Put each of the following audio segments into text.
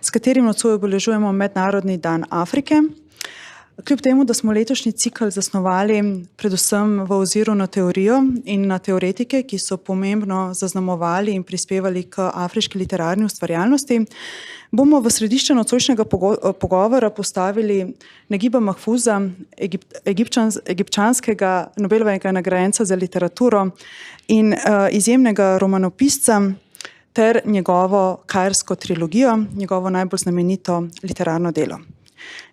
s katerim nocoj obeležujemo Mednarodni dan Afrike. Kljub temu, da smo letošnji cikel zasnovali predvsem v oziru na teorijo in na teoretike, ki so pomembno zaznamovali in prispevali k afriški literarni ustvarjalnosti, bomo v središče nocojšnjega pogovora postavili Nagiba Mahfuza, egipčanskega Nobelovega nagrajenca za literaturo in izjemnega romanopisca, ter njegovo kairsko trilogijo, njegovo najbolj znamenito literarno delo.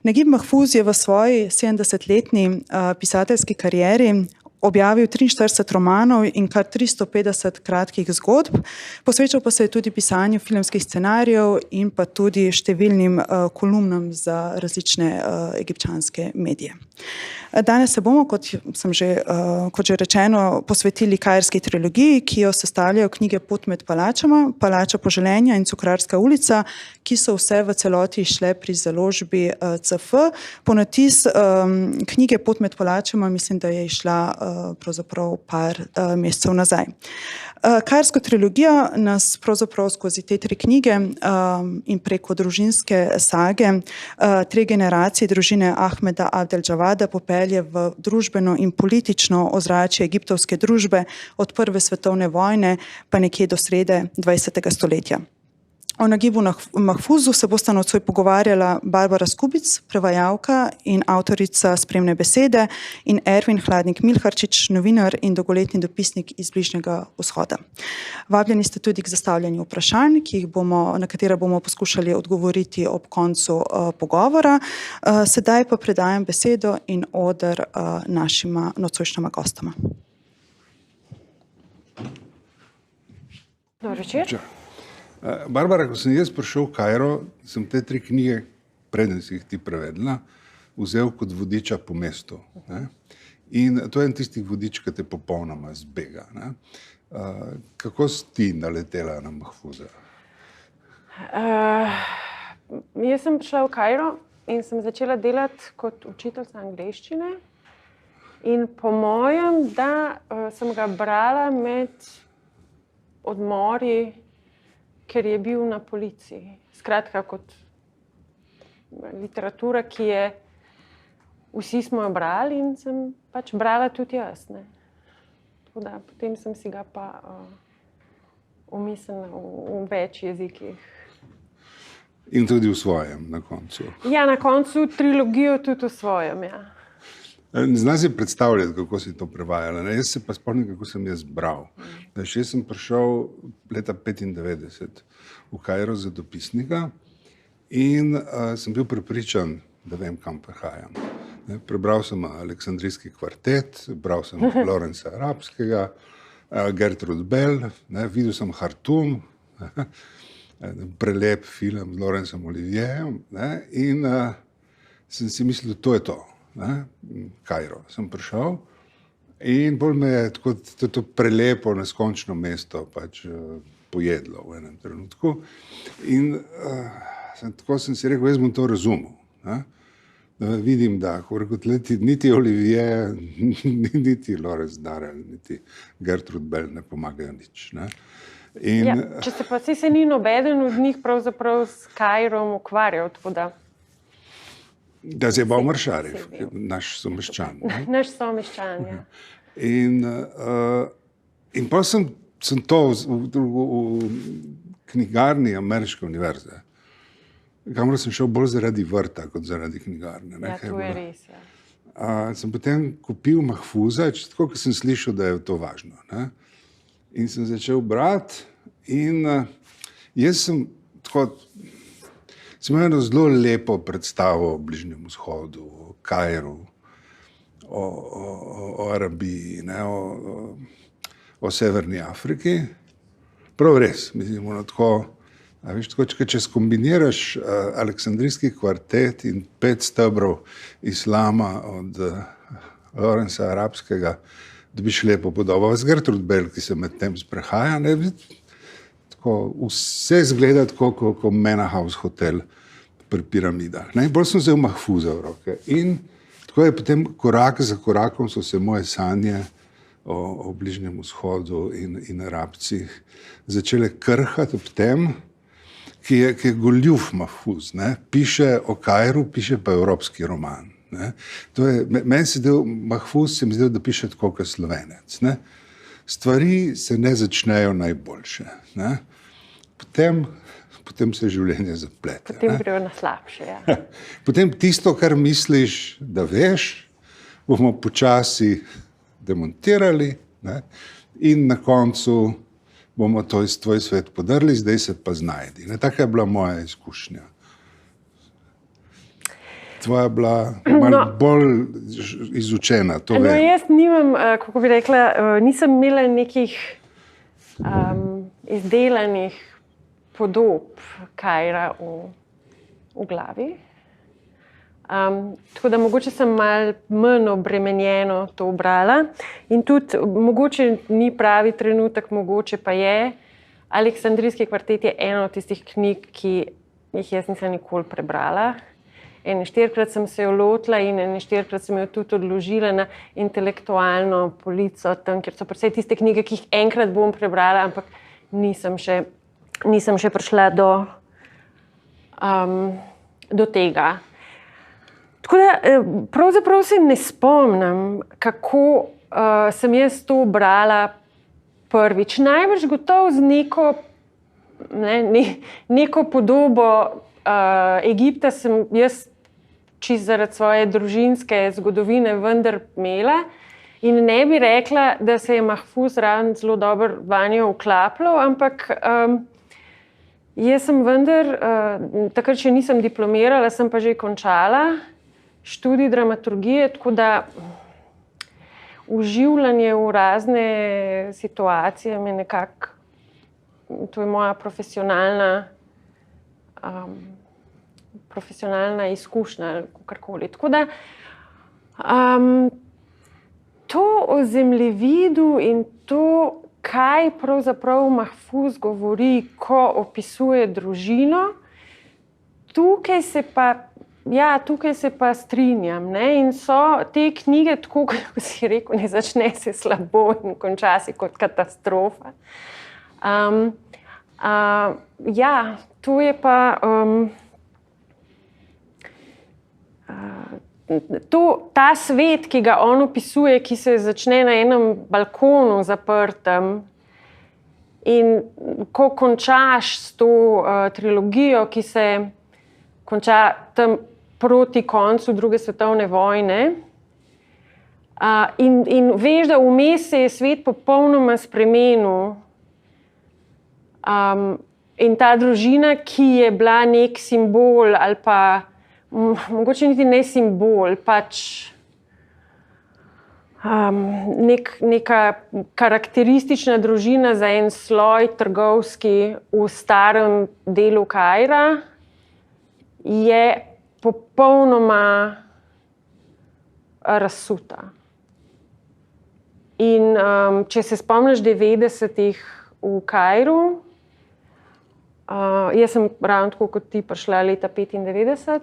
Nagib Mahfuz je v svoji 70-letni pisateljski karieri objavil 43 romanov in kar 350 kratkih zgodb, posvečal pa se je tudi pisanju filmskih scenarijev in pa tudi številnim kolumnam za različne egipčanske medije. Danes se bomo, kot že rečeno, posvetili kairski trilogiji, ki jo sestavljajo knjige Pot med palačama, Palača poželenja in Cukrarska ulica, ki so vse v celoti šle pri založbi CF. Ponatis knjige Pot med palačama mislim, da je išla pravzaprav par mesecev nazaj. Kairsko trilogijo nas pravzaprav skozi te tri knjige in preko družinske sage tri generacije družine Ahmeda Abdel Džavada popelje v družbeno in politično ozračje egiptovske družbe od prve svetovne vojne pa nekje do srede 20. stoletja. O Nagibu Mahfuzu se bosta nocoj pogovarjala Barbara Skubic, prevajalka in avtorica spremne besede, in Ervin Hladnik-Milharčič, novinar in dolgoletni dopisnik iz Bližnjega vzhoda. Vabljeni ste tudi k zastavljanju vprašanj, na katera bomo poskušali odgovoriti ob koncu pogovora. Sedaj pa predajam besedo in oder našima nocojšnjama gostoma. Dobro večer. Barbara, ko sem jaz prišel v Kairo, sem te tri knjige, preden si jih ti prevedla, vzel kot vodiča po mestu. Ne? In to je en tistih vodič, ki te popolnoma zbega. Ne? Kako si ti naletela na Mahfuza? Jaz sem prišla v Kairo in sem začela delati kot učiteljica angleščine. In po mojem, da sem ga brala med odmori, ker je bil na policiji. Skratka, kot literatura, ki je, vsi smo jo brali in sem pač brala tudi jaz. Ne. Tako da, potem sem si ga pa umislila v več jezikih. In tudi v svojem na koncu. Ja, na koncu trilogijo tudi v svojem, ja. Ne znam si predstavljati, kako si to prevajala. Ne? Jaz se pa spomnim, kako sem jaz bral. Jaz sem prišel leta 1995 v Kairo za dopisnika in sem bil prepričan, da vem, kam prihajam. Ne? Prebral sem Aleksandrijski kvartet, bral sem Lorenza Arabskega, Gertrude Bell, ne? Videl sem Hartum, prelep film z Lorenzom Olivierjem, ne? In sem si mislil, da to je to. Kairo sem prišel in bolj me je tako to prelepo, neskončno mesto pač pojedlo v enem trenutku. In tako sem si rekel, jaz bom to razumel. Ne? Da vidim, da niti Olivier, niti Lorenz Darel, niti Gertrude Bell ne pomagajo nič. Ne? In, ja, če se pa se ni nobeden od njih pravzaprav s Kairom ukvarjal, tako da. Da se je Omar Šarif, naš someščan. Naš someščan, ja. In pa sem to v knjigarni Ameriške univerze, kamor sem šel bolj zaradi vrta, kot zaradi knjigarne. Ne? Ja, to je res, ja. Sem potem kupil Mahfuza, tako, ker sem slišal, da je to važno. Ne? In sem začel brati in jaz sem tako... Sem imel eno zelo lepo predstavo o Bližnjem vzhodu, o Kairu, o Arabiji, ne, o Severni Afriki. Prav res, mislim, tako, če skombiniraš Aleksandrijski kvartet in 5 stebrov islama od Lorenza Arabskega, dobiš lepo podobo. Z Gertrude Bell, ki se med tem sprehaja, ne, vse izgleda tako, kot Manor House hotel pri piramidah. Bolj sem vzel Mahfuza v roke. In tako je potem korak za korakom so se moje sanje o Bližnjem vzhodu in Arabcih začele krhati ob tem, ki je goljuf Mahfuz, ne? Piše o Kairu, piše pa evropski roman. Ne? Meni se zdel, Mahfuz se mi zdel, da piše tako kot Slovenec. Ne? Stvari se ne začnejo najboljše. Ne? Potem se življenje zaplete. Potem grejo na slabše. Ja. Potem tisto, kar misliš, da veš, bomo počasi demontirali, ne? In na koncu bomo tvoj svet podrli, zdaj se pa znajdi. Ne? Taka je bila moja izkušnja. Tvoja je bila malo bolj izučena, to vem. Jaz nimam, kako bi rekla, nisem imela nekih izdelanih podob Kaira v glavi. Tako da mogoče sem malo manj obremenjeno to brala in tudi mogoče ni pravi trenutek, mogoče pa je. Aleksandrijski kvartet je ena od tistih knjig, ki jih jaz nisem nikoli prebrala. 4-krat sem se jo lotila in 4-krat sem jo tudi odložila na intelektualno polico, tam, ker so predvsej tiste knjige, ki jih enkrat bom prebrala, ampak nisem še prišla do tega. Tako da pravzaprav se ne spomnim, kako sem jaz to brala prvič. Najbrž gotovo z neko podobo Egipta sem jaz čisto zaradi svoje družinske zgodovine vendar imela in ne bi rekla, da se je Mahfuz ravno zelo dobro vanjo vklapljal, ampak jaz sem vendar, takrat še nisem diplomirala, sem pa že končala študij dramaturgije, tako da vživljanje v razne situacije mi nekako, to je moja profesionalna izkušnja ali kakorkoli. Tako da to o zemljevidu in to, kaj pravzaprav Mahfuz govori, ko opisuje družino, tukaj se pa strinjam. Ne? In so te knjige, tako kot si rekel, ne začne se slabo in konča se kot katastrofa. To je pa ta svet, ki ga on opisuje, ki se začne na enem balkonu zaprtem in ko končaš s to trilogijo, ki se konča tam proti koncu druge svetovne vojne in veš, da vmes se je svet popolnoma spremenil in ta družina, ki je bila nek simbol ali pa mogoče niti ne simbol, pač neka karakteristična družina za en sloj trgovski v starem delu Kaira, je popolnoma razsuta. In če se spomniš 90-ih v Kairu, jaz sem ravno tako kot ti prišla leta 1995,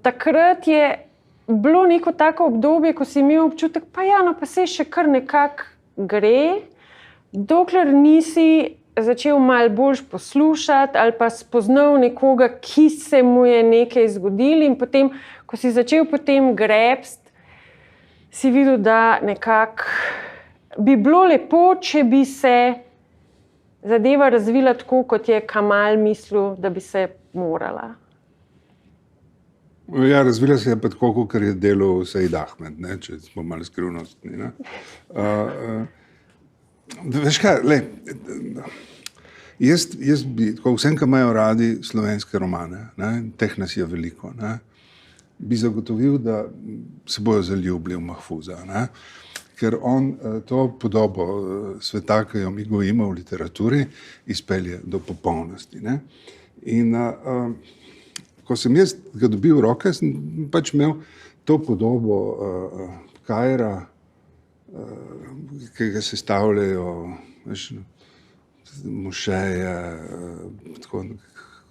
takrat je bilo neko tako obdobje, ko si imel občutek, pa se še kar nekako gre, dokler nisi začel malo bolj poslušati ali pa spoznal nekoga, ki se mu je nekaj zgodilo in potem, ko si začel potem grebst, si videl, da nekako bi bilo lepo, če bi se zadeva razvila tako, kot je Kamal mislil, da bi se morala. Ja, razvila se je pa tako, kot je delal Said Ahmed, ne, če smo malo skrivnostni. Veš kaj, jaz bi, tako vsem, ki imajo radi slovenske romane, ne, teh nas je veliko, ne, bi zagotovil, da se bojo zaljubili v Mahfuza, ne, ker on to podobo sveta, ki jo mi gojimo v literaturi, izpelje do popolnosti. Ne. In ko sem jaz ga dobil v roke, sem pač imel to podobo Kaira, ki ga sestavljajo mošeje,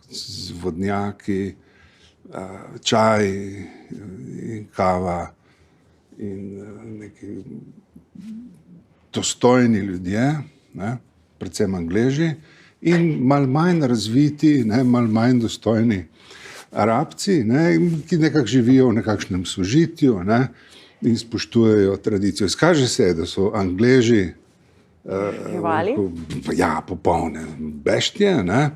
z vodnjaki, čaj in kava in neki dostojni ljudje, ne, predvsem Angleži, in malo manj razviti, ne, malo manj dostojni Arabci, ne, ki nekako živijo v nekakšnem sožitju, ne, in spoštujejo tradicijo. Izkaže se, da so Angleži ja, popolne beštije, ne.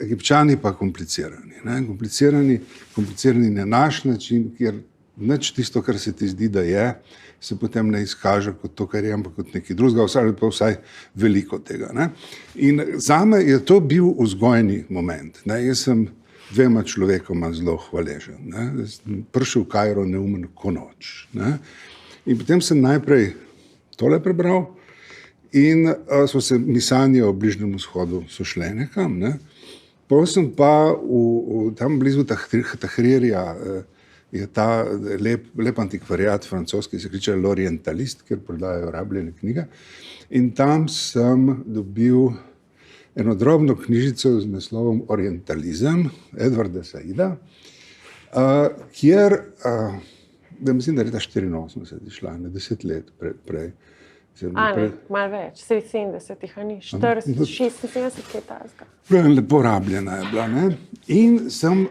Egipčani pa komplicirani. Ne. Komplicirani na naš način, kjer nič tisto, kar se ti zdi, da je, se potem ne izkaže kot to, kar je, ampak kot nekaj drugega, ali pa vsaj veliko tega. Ne. In zame je to bil vzgojni moment. Ne. Jaz sem dvema človekoma zelo hvaležen. Ne. Sem prišel v Kairo neumen ko noč. Ne. In potem sem najprej tole prebral in so se mi sanje o Bližnjem vzhodu so šle nekam. Ne. Potem sem pa tam blizu Tahrirja je ta lep antikvariat francoski, se kliče L'Orientalist, kjer prodajajo rabljene knjige. In tam sem dobil eno drobno knjižico z naslovom Orientalizem Edvarda Saida, kjer, da mislim, da je leta 84 išla, ne 10 let prej. Malo več, 70-ih, a ni, 40, 76, kaj tazga. Lepo rabljena je bila. Ne? In sem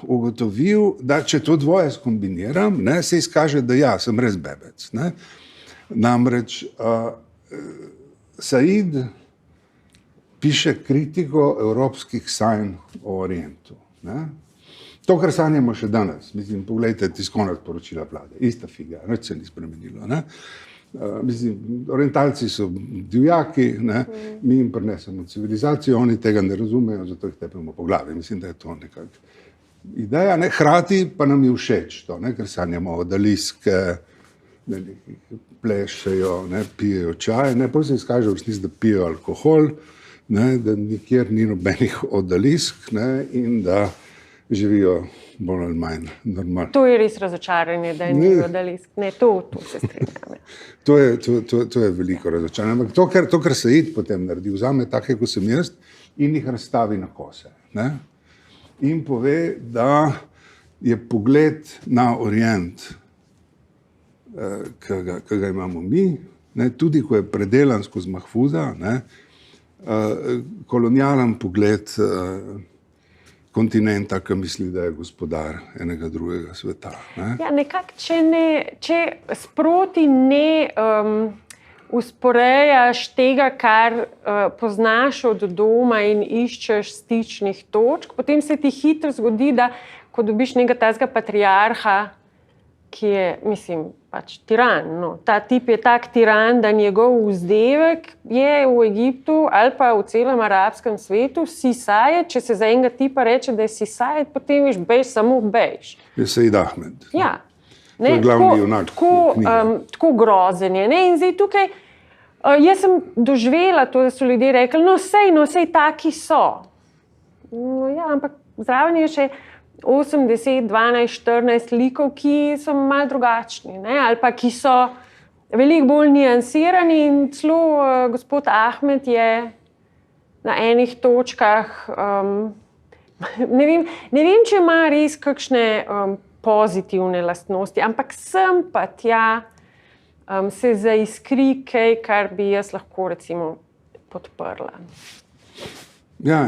ugotovil, da če to dvoje skombiniram, ne, se izkaže, da ja, sem res bebec. Ne? Namreč Said piše kritiko evropskih sanj o Orientu. Ne? To, kar sanjamo še danes, mislim, pogledajte tiskovna sporočila vlade, ista figa, nič se ni spremenilo. Ne? Mislim, orientalci so divjaki, ne? Mi jim prinesemo civilizacijo, oni tega ne razumejo, zato jih tepemo po glavi. Mislim, da je to nekakšna ideja. Ne? Hrati pa nam je všeč to, ne? Ker sanjamo odaliske, plešejo, ne? Pijejo čaj, ne? Potem se izkaže v resnici, da pijejo alkohol, ne? Da nikjer ni nobenih odalisk, ne? In da živijo bolj ali manj normalno. To je res razočaranje, da ni odalisk. Ne, to se strinjam. To je veliko razočaranje. Ampak to, kar Said potem naredi, vzame take, kot sem jaz, in jih razstavi na kose. Ne? In pove, da je pogled na Orient, ki ga imamo mi, ne? Tudi ko je predelan skozi Mahfuza, ne? Kolonialen pogled kontinenta, ki misli, da je gospodar enega drugega sveta. Ne? Ja, nekako, če sproti ne usporejaš tega, kar poznaš od doma in iščeš stičnih točk, potem se ti hitro zgodi, da ko dobiš nekega tazga patriarha, ki je, mislim, pač tiran. No. Ta tip je tak tiran, da njegov vzdevek je v Egiptu ali pa v celem arabskem svetu Sisajed. Če se za enega tipa reče, da je Sisajed, potem veš, bejš samo bejš. Je Said Ahmed. Ja. To je glavni junak knjige. Tako grozen je. Ne? In zdaj tukaj, jaz sem doživela to, da so ljudje rekli, no sej taki so. No ja, ampak zraven je še 8, 10, 12, 14 likov, ki so malo drugačni, ne? Ali pa ki so veliko bolj niansirani in celo gospod Ahmed je na enih točkah, ne vem, če ima res kakšne pozitivne lastnosti, ampak sem pa tja se zaiskri kaj, kar bi jaz lahko recimo podprla. Ja,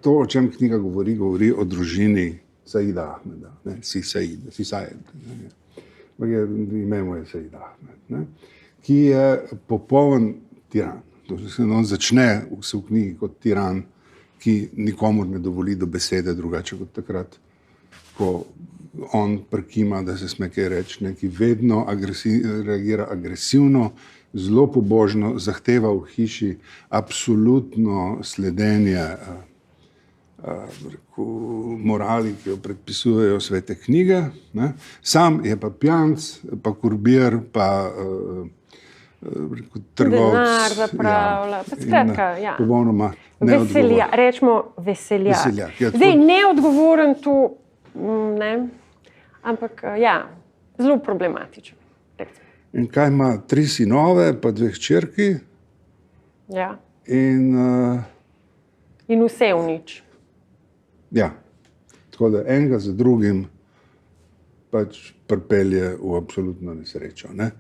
to, o čem knjiga govori o družini Saida Ahmeda, ne? Sisajed, ime mu je Said Ahmed, ne? Ki je popoln tiran. On začne se v knjigi kot tiran, ki nikomur ne dovoli do besede drugače kot takrat, ko on prikima, da se sme kaj reči, ki vedno reagira agresivno, zelo pobožno, zahteva v hiši absolutno sledenje morali, ki jo predpisujejo svete knjige. Ne? Sam je pa pijanc, pa kurbir, pa trgovec. Denar zapravlja. Skratka, ja. Popolnoma neodgovoren. Rečemo veseljak. Ja, zdaj, neodgovoren tu, ne? Ampak ja, zelo problematičen. In kaj ima 3 sinove, pa 2 hčerki. Ja. In vse v nič. Ja. Tako da enega za drugim pač pripelje v absolutno nesrečo. Ne?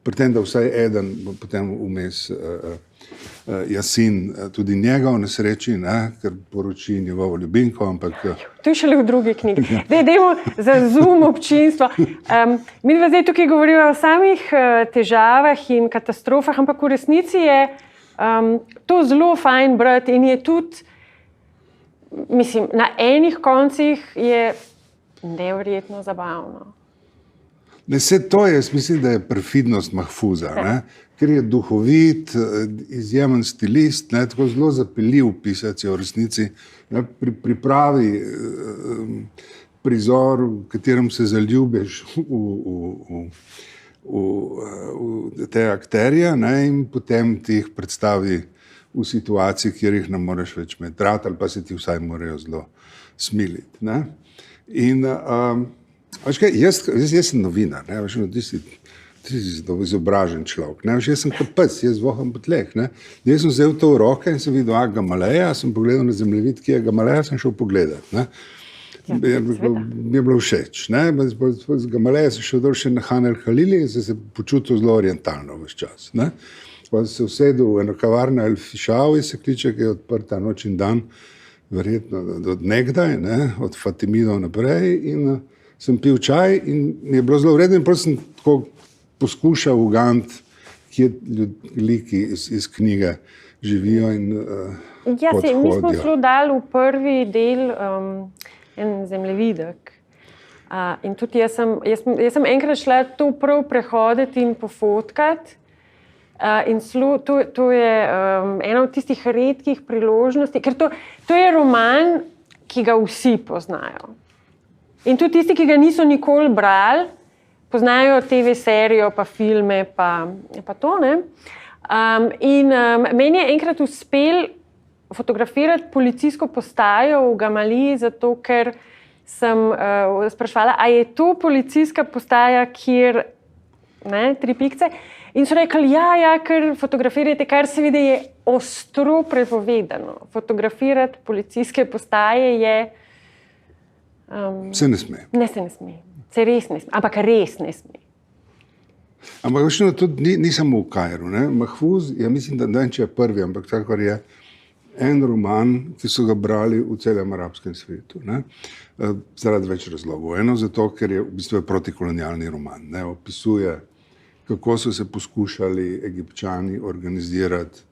Pri tem, da vsaj eden bo potem vmes Jasin tudi njega v nesreči, ne? Ker poroči njegovo ljubimko, ampak... To je šele v drugi knjigi. Dajmo za zoom občinstvo. Mi dva zdaj tukaj govorimo o samih težavah in katastrofah, ampak v resnici je to zelo fajn brati in je tudi, mislim, na enih koncih je neverjetno zabavno. Ne, vse to je, jaz mislim, da je perfidnost Mahfuza, ne? Ker je duhovit, izjemen stilist, ne? Tako zelo zapeljiv pisec je v resnici, ne? Pripravi prizor, v katerem se zaljubiš v te akterje, ne? In potem ti jih predstavi v situaciji, kjer jih ne moreš več imeti rad, ali pa se ti vsaj morajo zelo smiliti. Ne? In jaz sem novinar, ne? Ti si izobražen človek. Ne? Jaz sem kot pes, jaz voham po tleh. Ne? Jaz sem vzel to v roke in sem videl Gamaleja, sem pogledal na zemljevid, ki je Gamaleja, sem šel pogledat. Ne? Mi je bilo všeč. Ne? Z Gamaleja sem šel dol še na Han el-Halili in sem se počutil zelo orientalno ves čas. Ne? Pa sem se usedel v eno kavarno El Fishawi, se kliče, ki je odprta noč in dan, verjetno od nekdaj, ne? Od Fatimidov naprej, in sem pil čaj in mi je bilo zelo vredno in prosim sem tako poskušal uganiti, kje liki iz knjige živijo in kot hodijo. Mi smo zelo dali v prvi del en zemljevidek. In tudi jaz sem enkrat šla to prav prehoditi in pofotkati. In to je ena od tistih redkih priložnosti, ker to je roman, ki ga vsi poznajo. In tudi tisti, ki ga niso nikoli brali, poznajo TV serijo, pa filme, pa to, ne. Meni je enkrat uspel fotografirati policijsko postajo v Gamaliji, zato ker sem spraševala, a je to policijska postaja, kjer, ne, 3 pikce, in so rekli, ja, ker fotografirate, kar seveda je ostro prepovedano. Fotografirati policijske postaje je... Se ne sme. Ne, se ne sme. Se res ne sme, ampak res ne sme. Ampak tudi ni samo v Kairu. Ne? Mahfuz, ja mislim, da ne če je prvi, ampak tako je en roman, ki so ga brali v celem arabskem svetu. Ne? Zaradi več razlogov. Eno zato, ker je v bistvu protikolonialni roman. Ne? Opisuje, kako so se poskušali Egipčani organizirati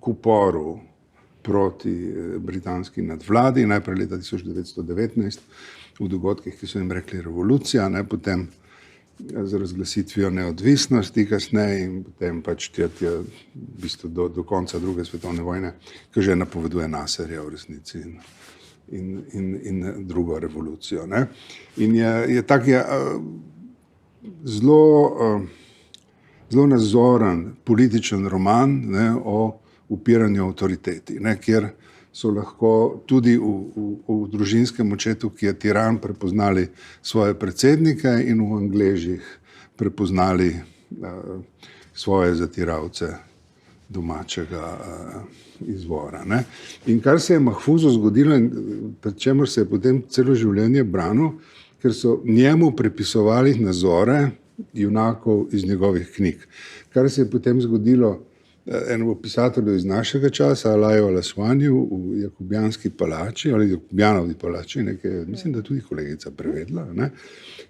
k uporu proti britanski nadvladi, najprej leta 1919, v dogodkih, ki so jim rekli revolucija, ne, potem z razglasitvijo neodvisnosti kasneje in potem pač v bistvu do konca druge svetovne vojne, ki že napoveduje Nasserja v resnici in drugo revolucijo. Ne. In je tak zelo nazoren političen roman, ne, o upiranju avtoriteti, ne, kjer so lahko tudi v družinskem očetu, ki je tiran, prepoznali svoje predsednike in v Angležih prepoznali svoje zatiralce domačega izvora. Ne. In kar se je Mahfuzu zgodilo, pred čemer se je potem celo življenje branil, ker so njemu prepisovali nazore junakov iz njegovih knjig. Kar se je potem zgodilo enemu pisatelju iz našega časa, Alaju al-Aswaniju v Jakubijanski palači, ali Jakubijanovi palači, nekaj, mislim, da tudi kolegica prevedla. Ne,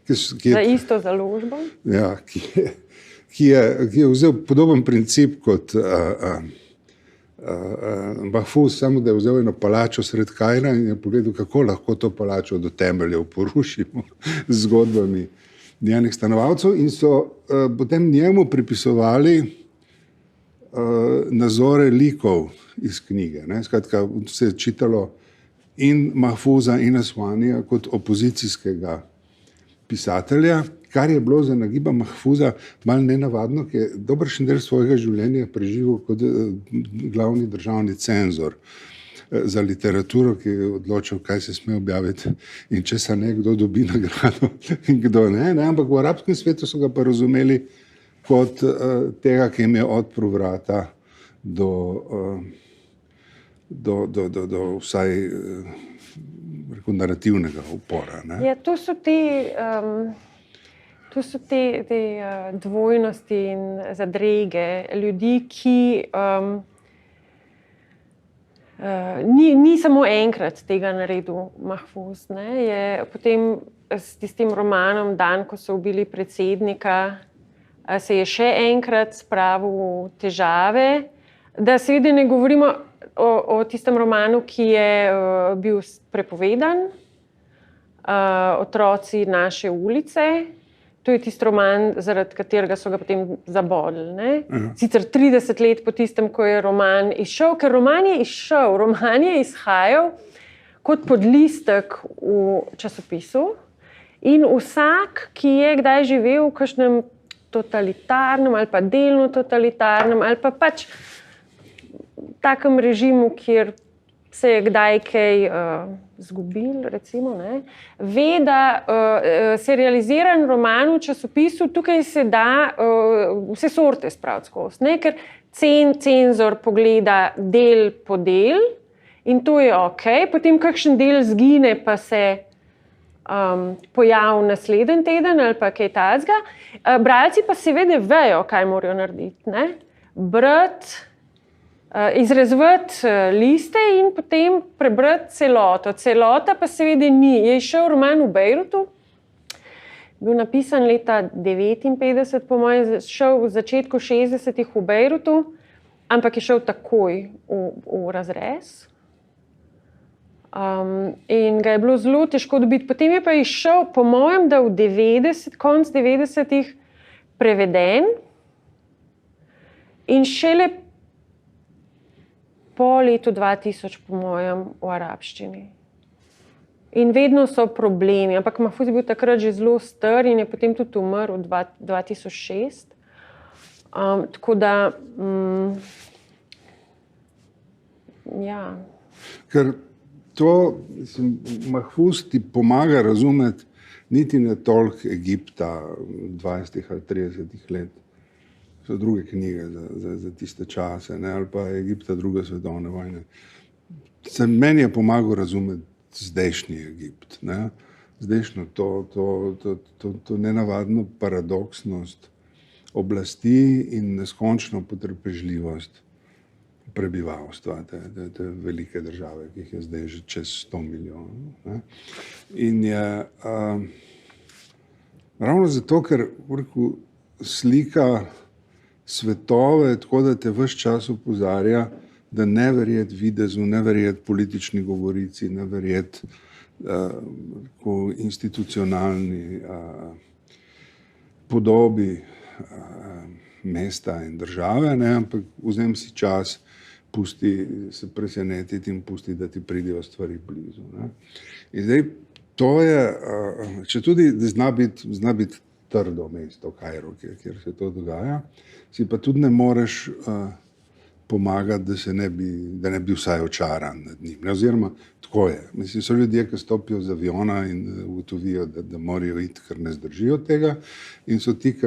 za isto založbo? Ja, ki je vzel podoben princip kot Mahfuz, samo da je vzel eno palačo sred Kaira in je pogledal, kako lahko to palačo do temeljev porušimo z zgodbami njenih stanovalcev in so potem njemu pripisovali nazore likov iz knjige. Ne? Skratka, se je čitalo in Mahfuza in Aswanija kot opozicijskega pisatelja, kar je bilo za nagiba Mahfuza malo nenavadno, ki je dobršen del svojega življenja preživel kot glavni državni cenzor za literaturo, ki je odločil, kaj se sme objaviti in če se nekdo dobi nagrado in kdo ne. Ampak v arabskem svetu so ga pa razumeli kot tega, ki jim je odprl vrata do vsaj narativnega upora. Ne? Ja, to so te dvojnosti in zadrege ljudi, ki ni samo enkrat tega naredil Mahfouz. Je potem s tistim romanom Dan, ko so ubili predsednika, se je še enkrat spravil v težave. Da seveda ne govorimo o tistem romanu, ki je bil prepovedan, Otroci naše ulice. To je tisti roman, zaradi katerega so ga potem zabodli. Sicer 30 let po tistem, ko je roman izšel, ker roman je izhajal kot podlistek v časopisu in vsak, ki je kdaj živel v kakšnem totalitarnem ali pa delno totalitarnem ali pa pač takem režimu, kjer se je kdaj kaj zgubil, recimo, ve, da serializiran roman v časopisu, tukaj se da vse sorte spraviti skozi, ker cenzor pogleda del po del in to je okej, potem kakšen del zgine pa se pojavi naslednji teden ali pa kaj takega. Bralci pa seveda vejo, kaj morajo narediti. Brati, izrezovati liste in potem prebrati celoto. Celota pa seveda ni. Je šel roman v Bejrutu, bil napisan leta 1959, po mojem, šel v začetku 60-ih v Bejrutu, ampak je šel takoj v razrez. In ga je bilo zelo težko dobiti. Potem je pa izšel, po mojem, da konc 90-ih preveden in šele po letu 2000, po mojem, v arabščini. In vedno so problemi, ampak Mahfouz je bil takrat že zelo star in je potem tudi umrl 2006. Tako da, ja. Ker to, Mahfouz ti pomaga razumeti niti ne toliko Egipta 20 ali 30 let. So druge knjige za tiste čase, ali pa Egipta druge svetovne vojne. Meni je pomagal razumeti zdajšnji Egipt. Zdajšnjo to nenavadno paradoksnost oblasti in neskončno potrpežljivost prebivalstva te velike države, ki jih je zdaj že čez 100 milijonov. In je ravno zato, ker slika svetove, tako da te ves čas opozarja, da ne verjeti videzu, ne verjeti politični govorici, ne verjeti institucionalni podobi mesta in države, ampak vzem si čas, pusti se presenetiti in pusti, da ti pridejo stvari blizu. In zdaj, to je, če tudi zna biti trdo mesto, Kairo, kjer se to dogaja, si pa tudi ne moreš pomagati, da ne bi vsaj očaran nad njim. Oziroma, tako je. Mislim, so ljudje, ki stopijo z aviona in ugotovijo, da morajo iti, ker ne zdržijo tega, in so ti, ki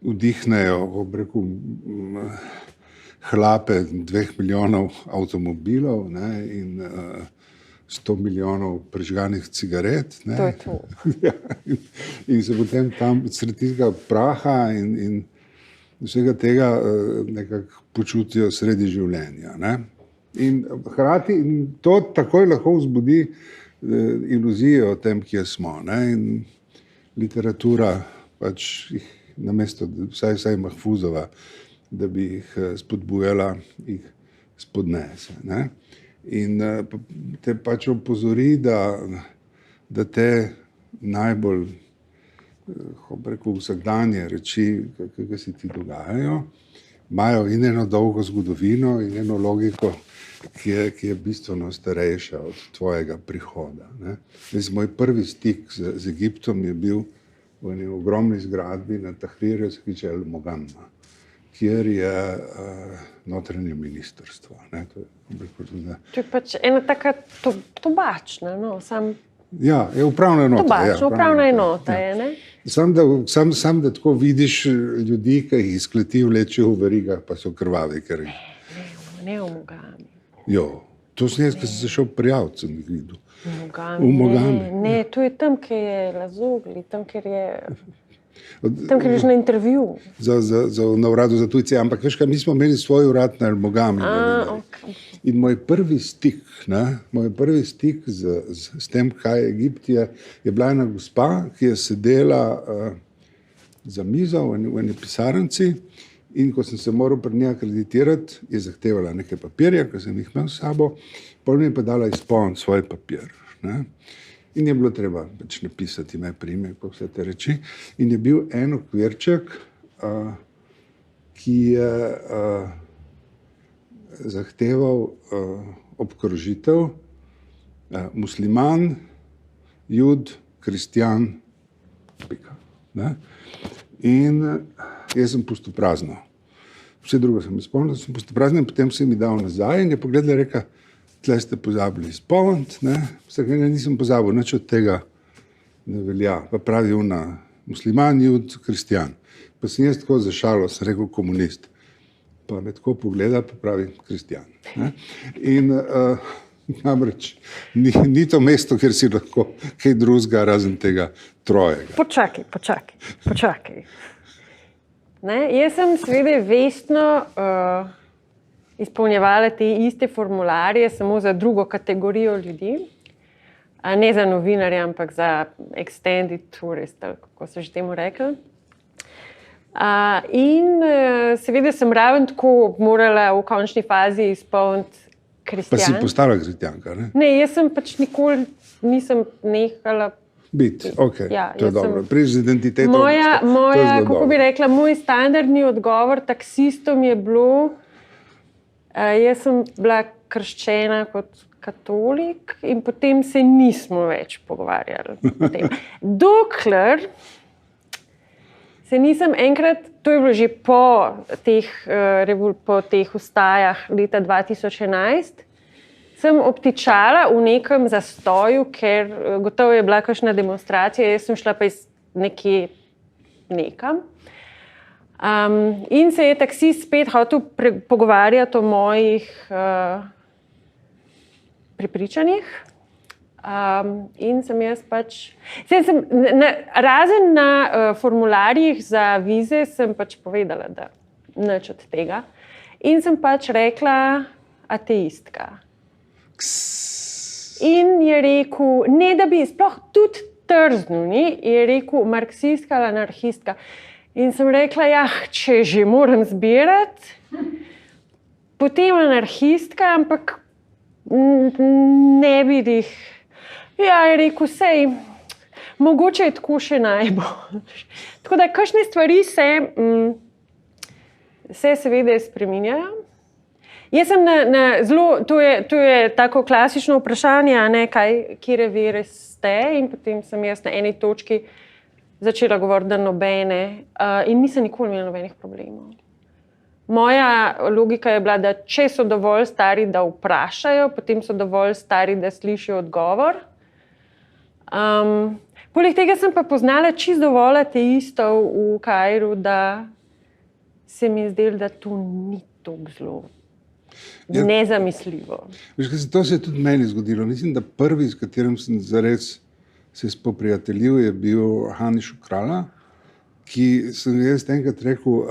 vdihnejo, hlape 2 milijonov avtomobilov in 100 milijonov prežganih cigaret. To je to. In se potem tam sredi tega praha in vsega tega nekako počutijo sredi življenja. In hkrati to takoj lahko vzbudi iluzijo o tem, kje smo. In literatura pač jih namesto, vsaj Mahfouzova, da bi jih spodbujala, jih spodnese. In te pač opozori, da te najbolj vsakdanje reči, ki se ti dogajajo, imajo in eno dolgo zgodovino in eno logiko, ki je bistveno starejša od tvojega prihoda. Moj prvi stik z Egiptom je bil v eni ogromni zgradbi na Tahrirju, se kliče El Mogamma, kjer je notranje ministrstvo. To je pač ena taka tobačna, Ja, je upravna enota. Tobačna, upravna enota je, ne? Sam, da tako vidiš ljudi, ki jih iz kleti vlečejo v verigah, pa so krvavi. Ne v Mogami. Jo, to sem jaz, ki sem se šel prijaviti, sem jih videl. V Mogami. Ne, to je tam, kjer je Lazogli, tam, kjer je že na intervju. Na uradu za tujce, ampak veš kaj, mi smo imeli svoj urad na Mogami. Okay. In moj prvi stik s tem, kaj je Egipt, je bila ena gospa, ki je sedela za mizo v eni pisarnici, in ko sem se moral pri njej akreditirati, je zahtevala nekaj papirja, ki sem jih imel s sabo, potem mi je pa dala izpolniti svoj papir. Ne? In je bilo treba pač napisati ime, priimek, vse te reči. In je bil en okvirček, ki je zahteval obkrožitev musliman, jud, kristjan, pika. Ne? In jaz sem pustil prazno. Vse drugo sem izpolnil, sem pustil prazno in potem sem mi dal nazaj in je pogledala in reka, tle ste pozabili izpolniti, ne? Vsakega nisem pozabil, nič od tega ne velja. Pa pravi ona, musliman, jud, kristjan. Pa sem jaz tako zašalo, sem rekel komunist. Pa me tako pogleda, pa pravi kristjan. Ne? In namreč ni to mesto, kjer si lahko kaj drugega razen tega trojega. Počakaj. Ne, jaz sem seveda vestno izpolnjevala te iste formularje samo za drugo kategorijo ljudi, ne za novinarje, ampak za extended tourist, kako se že temu rekli. In seveda sem raven tako morala v končni fazi izpolniti kristjan. Pa si postala kristjanka, ne? Ne, jaz sem pač nikoli nisem nehala biti, ok, ja, to je dobro. Priš z identiteto. Moja, kako bi rekla, moj standardni odgovor taksistom je bilo, jaz sem bila krščena kot katolik in potem se nismo več pogovarjali o tem. Dokler se nisem enkrat, to je bilo že po teh vstajah leta 2011, sem obtičala v nekem zastoju, ker gotovo je bila kakšna demonstracija, jaz sem šla pa nekje nekam. In se je taksist spet hotel pogovarjati o mojih prepričanjih. In sem jaz pač... Razen na formularjih za vize sem pač povedala, da nič od tega. In sem pač rekla ateistka. In je rekel, ne da bi sploh tudi trznil, je rekel marksistka ali anarhistka. In sem rekla, ja, če že moram zbirati, potem anarhistka, ampak ne bi jih. Ja, je rekel, sej, mogoče je tako še najbolj. Tako da, kakšne stvari se seveda spreminjajo. Jaz sem to je tako klasično vprašanje, ne, kire vere ste, in potem sem jaz na eni točki začela govoriti, da nobene, in nisem nikoli imela nobenih problemov. Moja logika je bila, da če so dovolj stari, da vprašajo, potem so dovolj stari, da slišijo odgovor. Poleg tega sem pa poznala čisto dovolj ateistov v Kairu, da se mi je zdelo, da to ni tako zelo nezamisljivo. To se je tudi meni zgodilo. Mislim, da prvi, s katerim sem zares se spoprijateljil, je bil Haniš Krala, ki sem jaz enkrat rekel,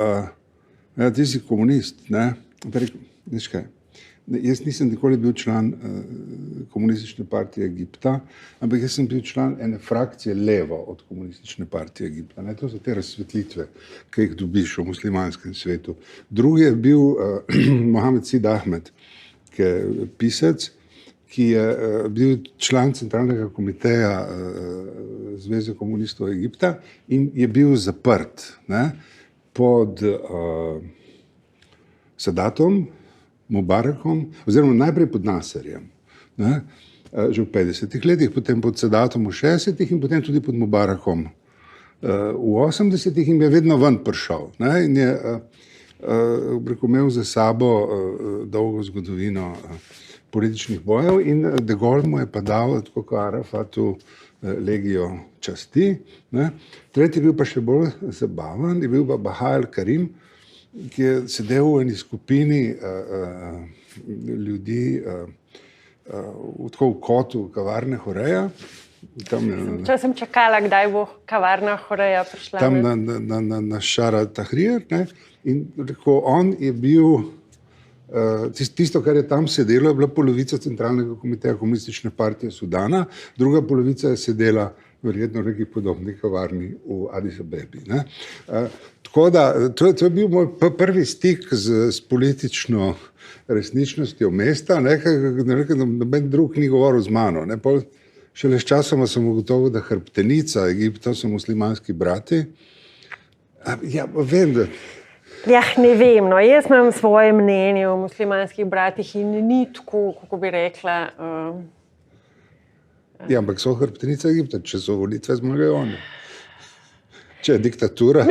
ja, ti si komunist, ne? Rekel, veš kaj, jaz nisem nikoli bil član komunistične partije Egipta, ampak jaz sem bil član ene frakcije levo od komunistične partije Egipta. Ne? To so te razsvetlitve, ki jih dobiš v muslimanskem svetu. Drugi je bil Mohamed Sid Ahmed, ki je pisec, ki je bil član centralnega komiteja Zveze komunistov Egipta in je bil zaprt, ne? Pod Sadatom, Mubarakom, oziroma najprej pod Nasserjem, ne, že v 50-ih letih, potem pod Sadatom v 60-ih in potem tudi pod Mubarakom v 80-ih in je vedno ven prišel. Ne, in je imel za sabo dolgo zgodovino političnih bojev in De Gaulle mu je pa dal, tako kot Arafatu, legijo časti. Ne. Tretji bil pa še bolj zabaven, je bil pa Baha el-Karim, ki je sedel v eni skupini ljudi, v kotu kavarne Horeja. Če sem čakala, kdaj bo kavarna Horeja prišla. Tam na Šara Tahrir, ne? In rekel, on je bil, tisto, kar je tam sedelo, je bila polovica Centralnega komiteja Komunistične partije Sudana, druga polovica je sedela verjetno v neki podobni kavarni v Adis Abebi. Tako da, to je bil moj prvi stik s politično resničnostjo mesta, noben drug ni govoril z mano. Šele s časoma sem ugotovil, da hrbtenica Egipta so muslimanski brati. Ja, vem, da... Ne vem, no. Jaz imam svoje mnenje o muslimanskih bratih in ni tako, kako bi rekla. Ja, ampak so hrbtenica Egipta, če so volitve, zmagajo oni. Če je diktatura,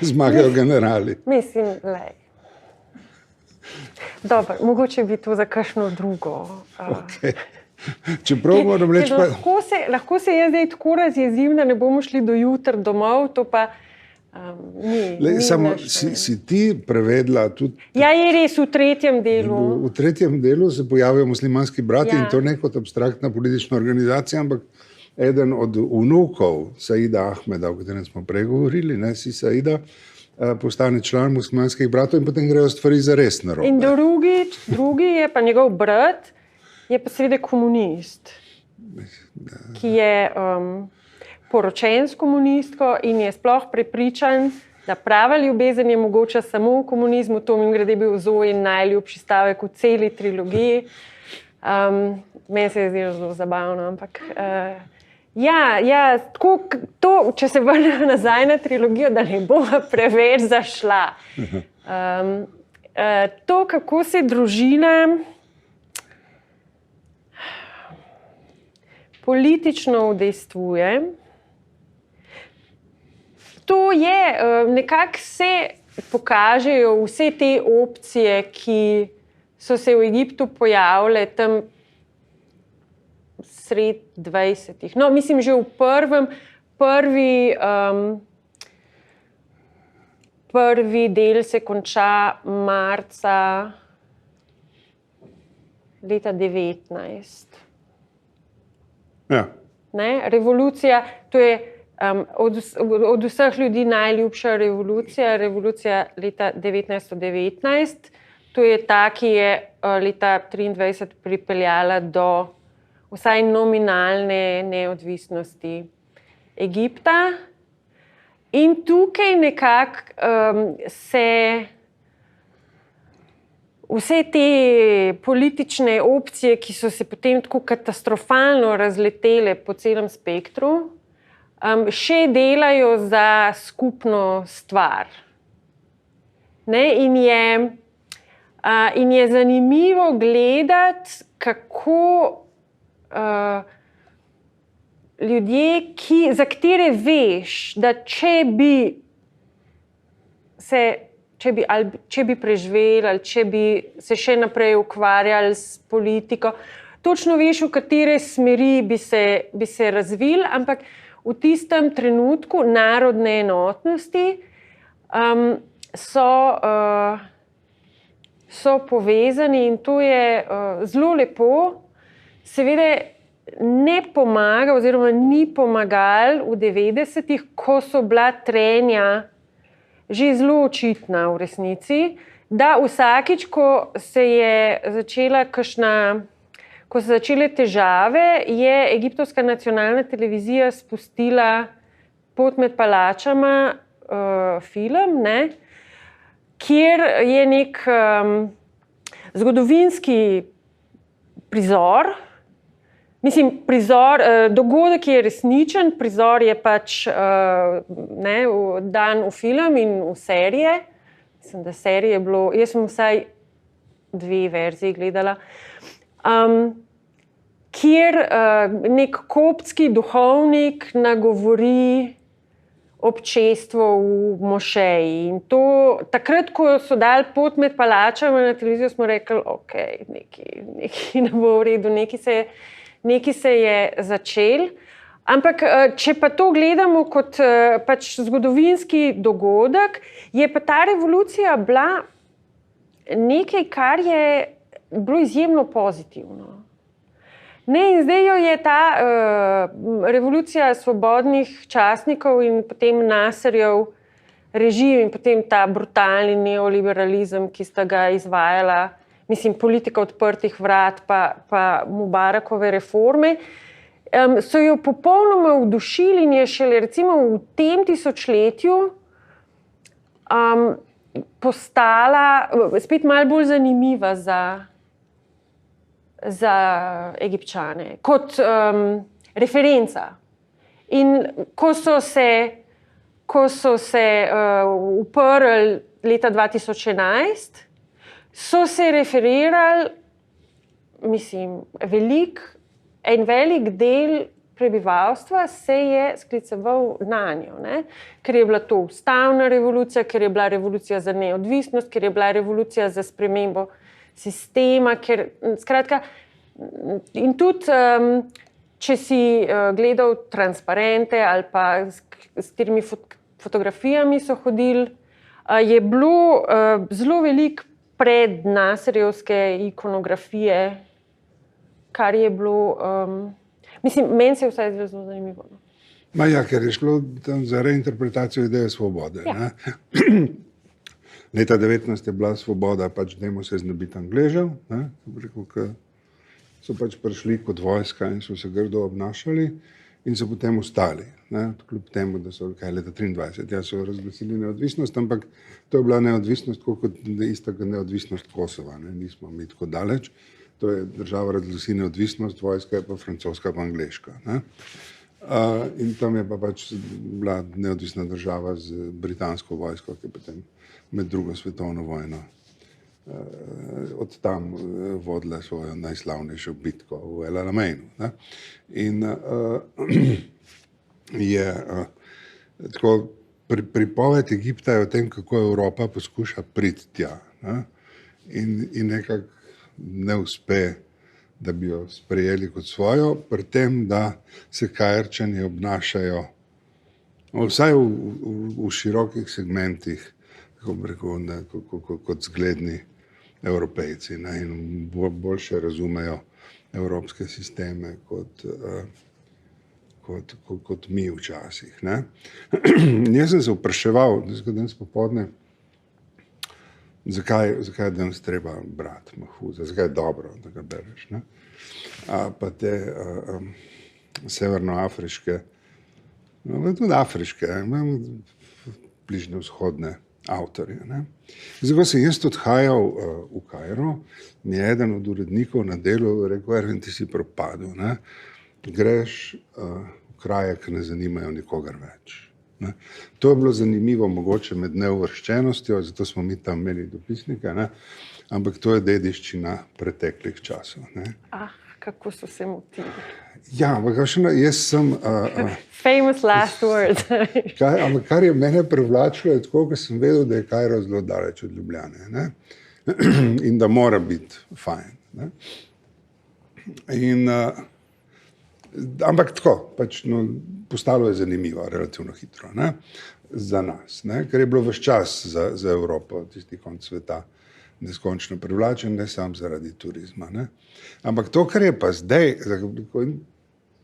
zmagajo generali. Mislim, lej. Dobro, mogoče bi to za kakšno drugo. Okay. Čeprav moram reči pa... Lahko se jaz zdaj tako razjezim, da ne bomo šli do jutr domov, to pa ni samo naš... si ti prevedla tudi... Ja, je res v tretjem delu. V tretjem delu se pojavijo muslimanski brati in to ne kot abstraktna politična organizacija, ampak eden od vnukov Saida Ahmeda, o katerem smo prej govorili, si Saida, postane član muslimanskih bratov in potem grejo stvari zares narobe. In drugi je pa njegov brat, je pa seveda komunist, ki je poročen s komunistko in je sploh prepričan, da prava ljubezen je mogoča samo v komunizmu. To mimogrede bil Zojin najljubši stavek v celi trilogiji. Meni se je zdelo zelo zabavno, ampak tako, to, če se vrnem nazaj na trilogijo, da ne bo preveč zašla. To, kako se družina politično udejstvuje, to je, nekako se pokažejo vse te opcije, ki so se v Egiptu pojavile tam sred 20-ih. No, mislim, že v prvi del se konča marca leta 19. Ja. Revolucija, to je od vseh ljudi najljubša revolucija leta 1919. To je ta, ki je leta 1923 pripeljala do vsaj nominalne neodvisnosti Egipta. In tukaj nekako se vse te politične opcije, ki so se potem tako katastrofalno razletele po celem spektru, še delajo za skupno stvar. In je zanimivo gledati, kako ljudje, za katere veš, da če bi preživeli ali če bi se še naprej ukvarjali s politiko, točno veš, v katere smeri bi se razvili, ampak v tistem trenutku narodne enotnosti so povezani in to je zelo lepo. Seveda ne pomaga oziroma ni pomagal v 90-ih, ko so bila trenja že zelo očitna v resnici, da vsakič, ko se začele težave, je egiptovska nacionalna televizija spustila Pot med palačama film, kjer je nek zgodovinski prizor. Mislim, dogodek je resničen, prizor je pač dan v film in v serije. Mislim, da serije je bilo, jaz sem vsaj 2 verziji gledala, kjer nek koptski duhovnik nagovori občestvo v mošeji. In to, takrat, ko so dali Pot med palačama na televizijo, smo rekli, ok, nekaj ne bo v redu, nekaj se je začel. Ampak, če pa to gledamo kot pač zgodovinski dogodek, je pa ta revolucija bila nekaj, kar je bilo izjemno pozitivno. Ne, in zdaj jo je ta revolucija svobodnih častnikov in potem Nasserjev režim in potem ta brutalni neoliberalizem, ki sta ga izvajala, mislim, politika odprtih vrat pa Mubarakove reforme, so jo popolnoma vdušili in je šele recimo v tem tisočletju postala spet malo bolj zanimiva za Egipčane kot referenca. In ko so se uprli leta 2011, so se referirali, mislim, en velik del prebivalstva se je skliceval na njo, ne? Ker je bila to ustavna revolucija, ker je bila revolucija za neodvisnost, ker je bila revolucija za spremembo sistema, skratka, in tudi, če si gledal transparente ali pa s katerimi fotografijami so hodili, je bilo zelo veliko pred Nasserjevske ikonografije, kar je bilo, mislim, meni se je vsaj zelo zanimivo. Ja, ker je šlo tam za reinterpretacijo ideje svobode. Ja. Ne? Leta 19 je bila svoboda, pač dajmo se znebiti Angležev, ne? Ki so pač prišli kot vojska in so se grdo obnašali in so potem ustali. Ne? Kljub temu, da so leta 23, ja, so razglasili neodvisnost, ampak to je bila neodvisnost kot ista neodvisnost Kosova. Ne? Nismo mi tako daleč. To je država razglasi neodvisnost, vojska je pa francoska pa angleška. Ne? In tam je pa pač bila neodvisna država z britansko vojsko, ki je potem med drugo svetovno vojno od tam vodila svojo najslavnejšo bitko v El Alameinu. Ne? In je tako pripoved Egipta je o tem, kako Evropa poskuša priti tja. Ne? In nekako ne uspe, da bi jo sprejeli kot svojo, pri tem, da se Kairčani obnašajo vsaj v širokih segmentih, kako bi rekel, kot zgledni Evropejci, ne, in boljše razumejo evropske sisteme kot mi včasih. Ne. Jaz sem se vpraševal, danes popoldne, zakaj je danes treba brati Mahfuza, zakaj je dobro, da ga bereš. Ne. Pa te severnoafriške, tudi afriške, bližnjevzhodne avtorje. Ne. Zdaj, ko sem jaz odhajal v Kairo, mi je eden od urednikov na delu rekel, Ervin, ti si propadel, ne. Greš v kraje, ki ne zanimajo nikogar več. Ne. To je bilo zanimivo mogoče med neuvrščenostjo, zato smo mi tam imeli dopisnike, ne. Ampak to je dediščina preteklih časov. Ne. Kako so se motili. Ja, ampak jaz sem... Famous last words. Ampak kar je mene privlačilo, je tako, ker sem vedel, da je Kairo zelo daleč od Ljubljane. Ne? In da mora biti fajn. Ne? In, ampak tako, pač, no, postalo je zanimivo, relativno hitro, ne? Za nas. Ne? Ker je bilo ves čas za Evropo, tisti konc sveta, neskončno privlačen, ne samo zaradi turizma. Ne? Ampak to, kar je pa zdaj,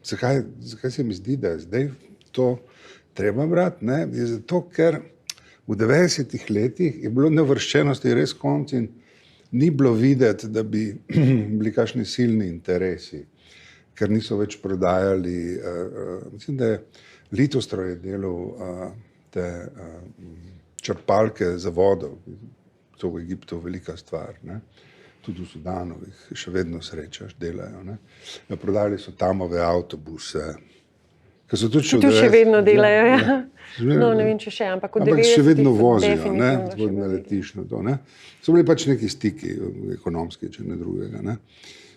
zakaj se mi zdi, da je zdaj to treba brati, ne? Je zato, ker v 90-ih letih je bilo neuvrščenosti res konc in ni bilo videti, da bi bili kakšni silni interesi, ker niso več prodajali, mislim, da je Litostroj je delal te črpalke za vodo, to v Egiptu velika stvar, ne? Tudi v Sudanu jih še vedno srečaš, delajo. Ne? Prodali so Tamove avtobuse, ki so tudi še vedno delajo. Ja. No, ne vem, če še, ampak še vedno vozijo, ne? Na letiščno to. Ne? So bili pač neki stiki ekonomski, če ne drugega. Ne?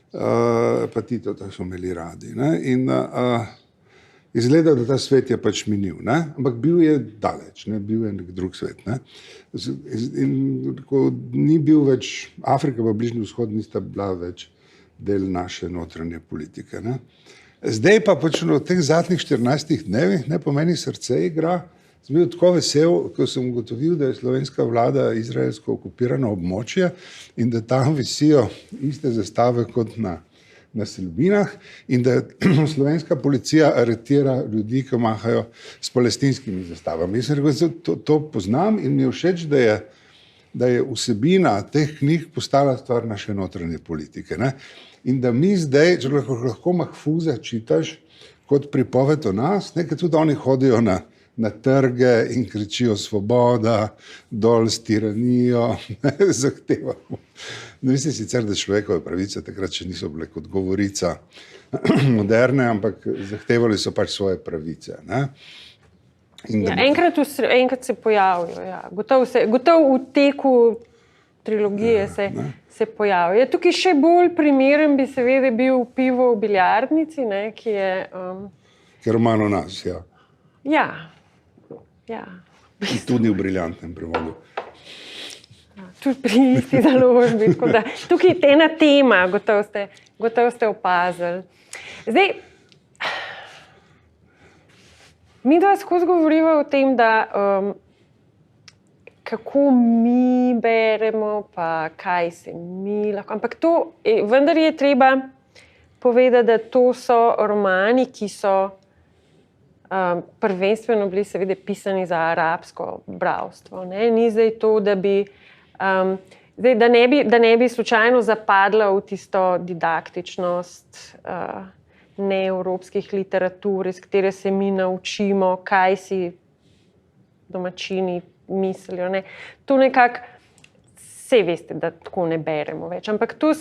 Pa Tito, tako so imeli radi. Ne? In izgleda, da ta svet je pač minil, ne? Ampak bil je daleč, ne? Bil je nek drug svet. Ne? In ko ni bil več, Afrika pa Bližnji vzhod nista bila več del naše notranje politike. Ne? Zdaj pa pač v teh zadnjih 14 dnevih, ne, po meni srce igra, sem bil tako vesel, ko sem ugotovil, da je slovenska vlada izraelsko okupirano območje in da tam visijo iste zastave kot na na Selbinah in da slovenska policija aretira ljudi, ki mahajo s palestinskimi zastavami. Jaz sem rekel, to poznam in mi je všeč, da je vsebina teh knjig postala stvar naše notranje politike. Ne? In da mi zdaj, če lahko Mahfuza čitaš kot pripoved o nas, nekaj tudi oni hodijo na trge in kričijo svoboda, dol s tiranijo, zahtevamo. No, mislim sicer, da človekove pravice takrat še niso bile kot govorica moderne, ampak zahtevali so pač svoje pravice. Ne? Enkrat se pojavijo, ja. Gotovo v teku trilogije se pojavijo. Tukaj še bolj primeren bi seveda bil Pivo v biljardnici, ne, ki je... Ki je roman o nas, ja. Ja. In tudi v briljantnem prevodu. Tudi pri isti založbi. Tukaj je ena tema, gotovo ste opazili. Zdaj, mi dva skozi govoriva o tem, da kako mi beremo, pa kaj se mi lahko... Ampak vendar je treba povedati, da to so romani, ki so prvenstveno bili seveda pisani za arabsko bralstvo. Ne? Ni zdaj to, da bi... da ne bi slučajno zapadla v tisto didaktičnost neevropskih literatur, iz katere se mi naučimo, kaj si domačini mislijo. Ne. To nekako, saj veste, da tako ne beremo več, ampak to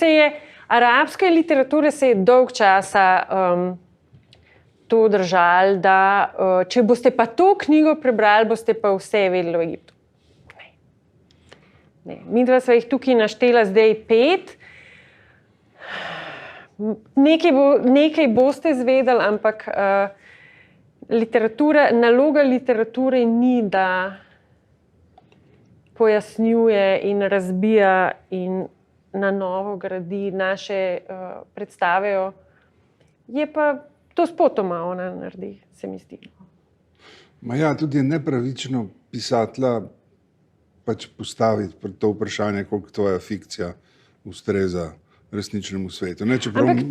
arabske literature se je dolg časa to držali, da če boste pa to knjigo prebrali, boste pa vse vedeli o Egiptu. Ne. Mi dva sva jih tukaj naštela zdaj 5. Nekaj boste zvedeli, ampak naloga literature ni, da pojasnjuje in razbija in na novo gradi naše predstave. Je pa to spotoma ona naredi, se mi zdi. Tudi je nepravično pisatelja pač postaviti pred to vprašanje, koliko tvoja fikcija ustreza resničnemu svetu. Ampak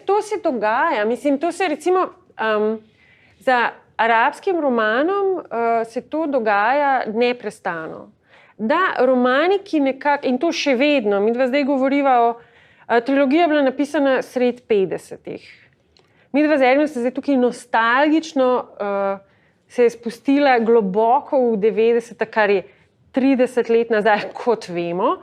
to se dogaja. Mislim, to se recimo za arabskim romanom se to dogaja neprestano. Da romani, ki nekako, in to še vedno, mi dva zdaj govoriva trilogija je bila napisana sred 50-ih. Mi dva zajedno se zdaj tukaj nostalgično se je spustila globoko v 90-ta, kar je 30 let nazaj, kot vemo.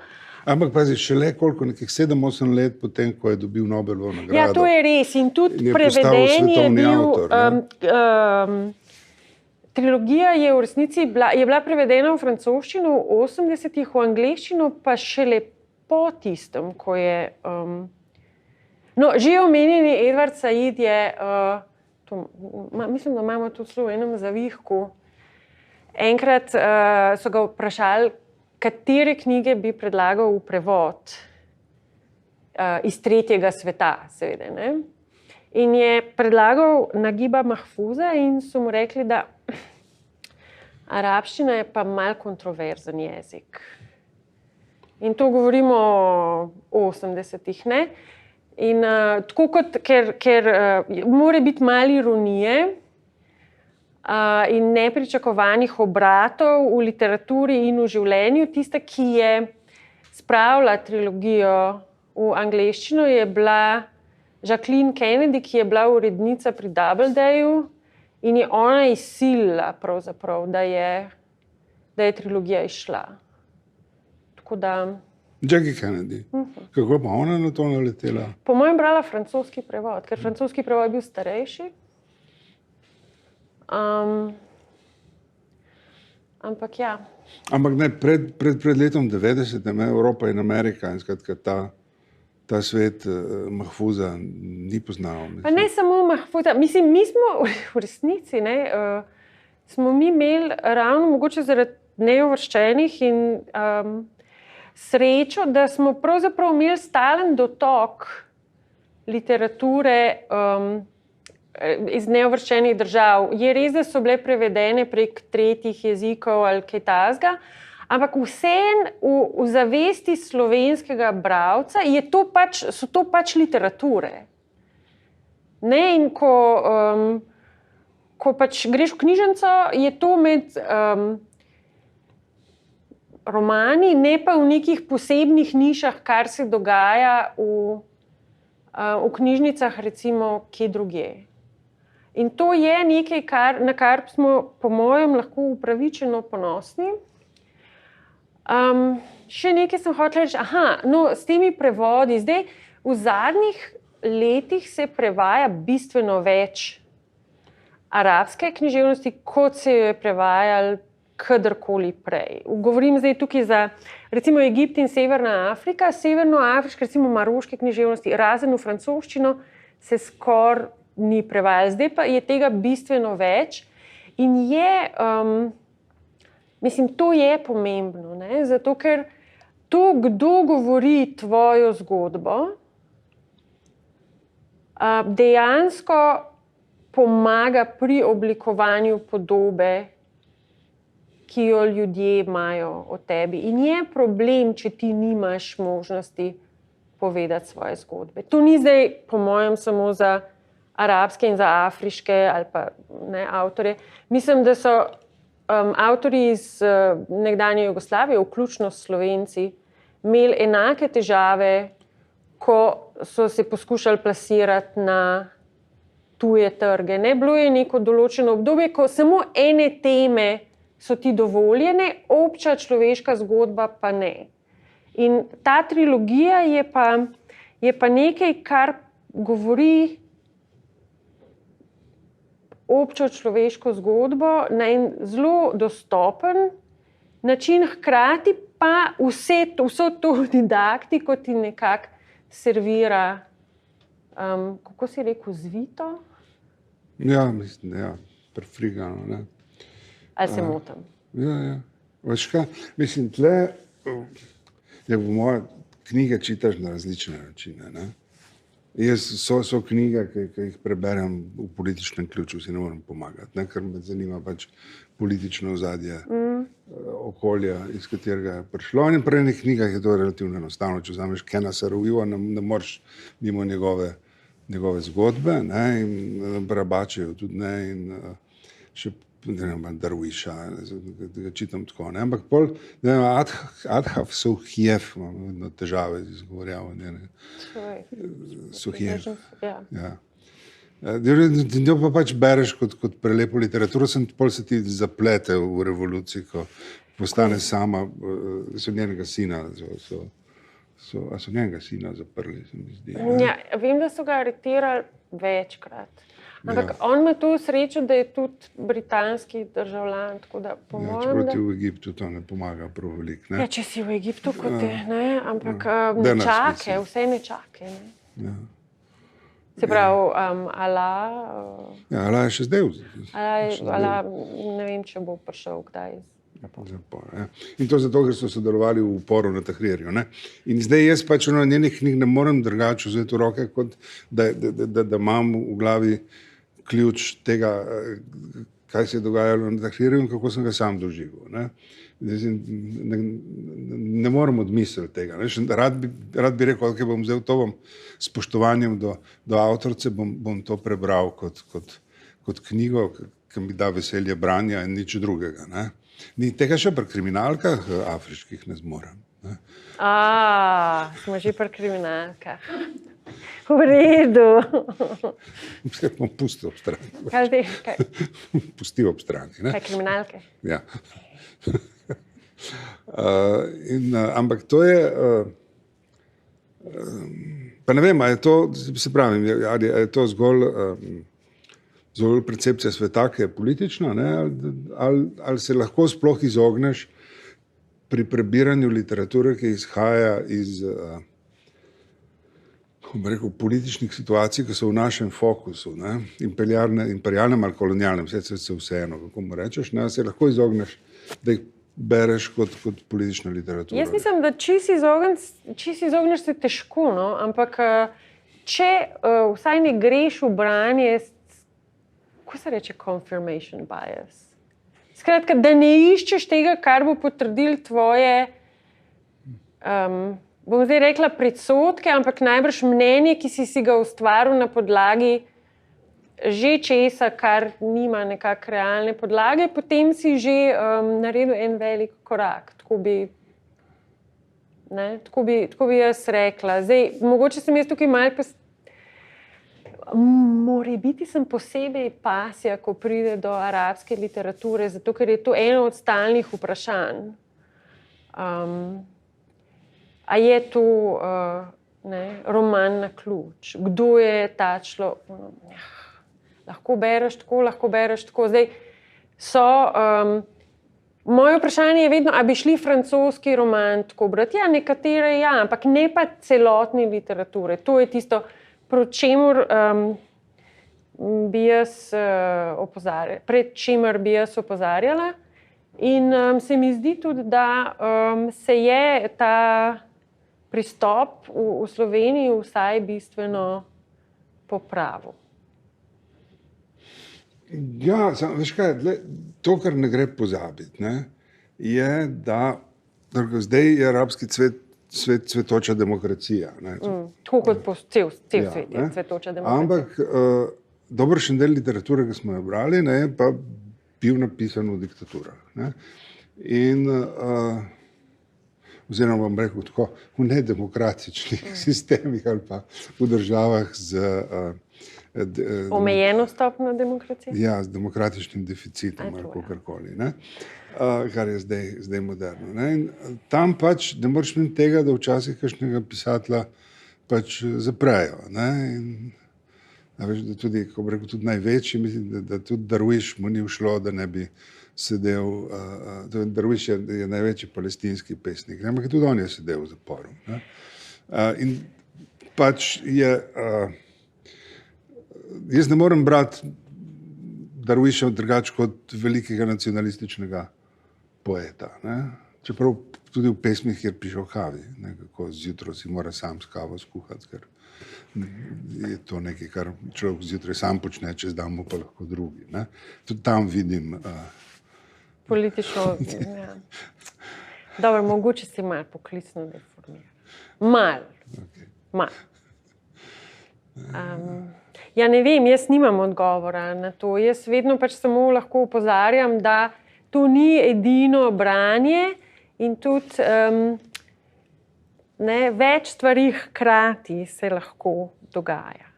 Ampak pazi, šele koliko, nekih 7-8 let potem, ko je dobil Nobelovo nagrado. Ja, to je res. In tudi preveden je bil... Trilogija je v resnici bila prevedena v francoščino v 80-ih, v angleščino pa šele po tistem, ko je... že omenjeni Edward Said je... mislim, da imamo tudi v enem zavihku. Enkrat so ga vprašali, katere knjige bi predlagal v prevod iz tretjega sveta, seveda. Ne? In je predlagal Nagiba Mahfuza in so mu rekli, da arabščina je pa malo kontroverzen jezik. In to govorimo o 80-ih, ne? In tako kot, ker mora biti malo ironije in nepričakovanih obratov v literaturi in v življenju. Tista, ki je spravila trilogijo v angleščino, je bila Jacqueline Kennedy, ki je bila urednica pri Doubledayu in je ona izsilila pravzaprav, da je trilogija izšla. Tako da... Jackie Kennedy. Kako pa ona na to naletela? Po mojem brala francoski prevod, ker francoski prevod je bil starejši. Ampak ja. Ampak ne, pred letom 90 Evropa in Amerika in skratka ta svet Mahfuza ni poznal. Pa ne samo Mahfuza. Mislim, mi smo v resnici, smo mi imeli ravno mogoče zaradi neuvrščenih in srečo, da smo pravzaprav imeli stalen dotok literature iz neuvrščenih držav. Je res, da so bile prevedene prek tretjih jezikov ali kaj takega, ampak vseeno v zavesti slovenskega bralca so to pač literature. Ne? In ko pač greš v knjižnico, je to med romani, ne pa v nekih posebnih nišah, kar se dogaja v knjižnicah, recimo, kje drugje. In to je nekaj, na kar smo, po mojem, lahko upravičeno ponosni. Še nekaj sem hotela reči, s temi prevodi. Zdaj, v zadnjih letih se prevaja bistveno več arabske književnosti, kot se jo je prevajalo kadarkoli prej. Govorim zdaj tukaj za, recimo, Egipt in Severna Afrika. Severnoafriške, recimo maroške književnosti, razen v francoščino, se skoraj ni prevajalo. Zdaj pa je tega bistveno več in to je pomembno, ne? Zato ker to, kdo govori tvojo zgodbo, dejansko pomaga pri oblikovanju podobe, ki jo ljudje imajo o tebi. In je problem, če ti nimaš možnosti povedati svoje zgodbe. To ni zdaj, po mojem, samo za arabske in za afriške ali pa ne, avtorje. Mislim, da so avtorji iz nekdanje Jugoslavije, vključno s Slovenci, imeli enake težave, ko so se poskušali plasirati na tuje trge. Ne, bilo je neko določeno obdobje, ko samo ene teme so ti dovoljene, obča človeška zgodba pa ne. In ta trilogija je pa nekaj, kar govori občo človeško zgodbo na en zelo dostopen način, hkrati pa vso to didaktiko ti nekako servira, kako si rekel, zvito? Ja, mislim, ja, prefrigano, ne. Ali se motim? Ja. Veš kaj, mislim, tle, po moje knjige čitaš na različne načine, ne. So knjige, ki jih preberem v političnem ključu, si ne morem pomagati, ne, ker me zanima pač politično ozadje okolja, iz katerega je prišlo. In pri enih knjigah je to relativno enostavno, če vzameš Kena Saro-Wiwa, ne moreš mimo njegove zgodbe, ne, in Barabačejo tudi ne, in še Darwiša, da ga čitam tako, ne, ampak pol, ne vem, Adhaf Souhijev, imam vedno težave z izgovorjavanjem, Souhijev, ja. Njo pa pač bereš kot prelepo literaturo, pol se ti zaplete v revoluciji, ko postane sama, so njenega sina, so njenega sina zaprli, se mi zdi. Ja, vem, da so ga aretirali večkrat. Ampak on ima to srečo, da je tudi britanski državljan, tako da po mojem, čeprav ti v Egiptu to ne pomaga prav veliko, ne? Ja, če si v Egiptu, kot je, ne, ampak nečake, vse nečake, ne. Ja. Se pravi, Allah... Ja, Allah je še zdaj. Allah, ne vem, če bo prišel kdaj. Zapor, ja. In to zato, ker so sodelovali v uporu na Tahrirju, ne. In zdaj jaz pač njenih knjig ne morem drugače vzeti v roke, kot da imam v glavi ključ tega, kaj se je dogajalo na Tahrirju in kako sem ga sam doživel, ne. Ne morem odmisliti tega, ne. Rad bi rekel, da bom vzel to spoštovanjem do avtorice, bom to prebral kot knjigo, ki mi da veselje branja in nič drugega, ne. Ni tega še pri kriminalkah afriških ne zmorem. Smo že pri kriminalkah. V redu. Vse bom pustil ob strani. Kaj? Pustil ob strani, ne? Kaj kriminalke? Ja. Ampak to je, pa ne vem, a je to, se pravim, ali je to zgolj percepcija sveta, ki je politična, ne, ali se lahko sploh izogneš pri prebiranju literature, ki izhaja iz političnih situacij, ki so v našem fokusu, ne, imperialnem ali kolonialnem, vseeno, kako mu rečeš, ne, se lahko izogneš, da jih bereš kot politična literatura. Jaz mislim, da če si izogneš, se težko, no, ampak če vsaj ne greš v branje, kako se reče confirmation bias? Skratka, da ne iščeš tega, kar bo potrdil tvoje, bom zdaj rekla predsodke, ampak najbrž mnenje, ki si ga ustvaril na podlagi že česa, kar nima nekak realne podlage, potem si že naredil en velik korak. Tako bi jaz rekla. Zdaj, mogoče sem jaz tukaj malo morebiti sem posebej pasja, ko pride do arabske literature, zato ker je to eno od stalnih vprašanj. A je to roman na ključ? Kdo je ta človek? Lahko bereš tako. Zdaj, moje vprašanje je vedno, a bi šli francoski roman tako brati? Ja, nekatere ampak ne pa celotni literature. To je tisto, pred čemer bi jaz opozarjala. In se mi zdi tudi, da se je ta pristop v Sloveniji vsaj bistveno popravil. Ja, veš kaj, to, kar ne gre pozabiti, je, da zdaj je arabski svet cvetoča demokracija. Tako kot cel svet je cvetoča demokracija. Ampak dobršen del literature, ki smo jo brali, je pa bil napisan v diktaturah. Oziroma bom rekel tako, v nedemokratičnih sistemih ali pa v državah z omejeno stopnjo demokracije? Ja, z demokratičnim deficitom ali kakorkoli, kar je zdaj moderno. In tam pač ne moreš mimo tega, da včasih kakšnega pisatelja pač zaprejo. In veš, da tudi, ko bi rekel, tudi največji, mislim, da tudi Darwish mu ni všlo, da ne bi sedel, Darwish je največji palestinski pesnik, ampak tudi on je sedel v zaporu. In pač je, jaz ne morem brati Darwisha drugače kot velikega nacionalističnega poeta. Čeprav tudi v pesmih, kjer piše o kavi, kako zjutraj si mora sam s kavo skuhati, ker je to nekaj, kar človek zjutraj sam počne, čez dan mu pa lahko drugi. Tudi tam vidim politično. Dobro, mogoče si malo poklicno deformiran. Malo. Ja, ne vem, jaz nimam odgovora na to. Jaz vedno pač samo lahko opozarjam, da to ni edino branje in tudi več stvari hkrati se lahko dogaja.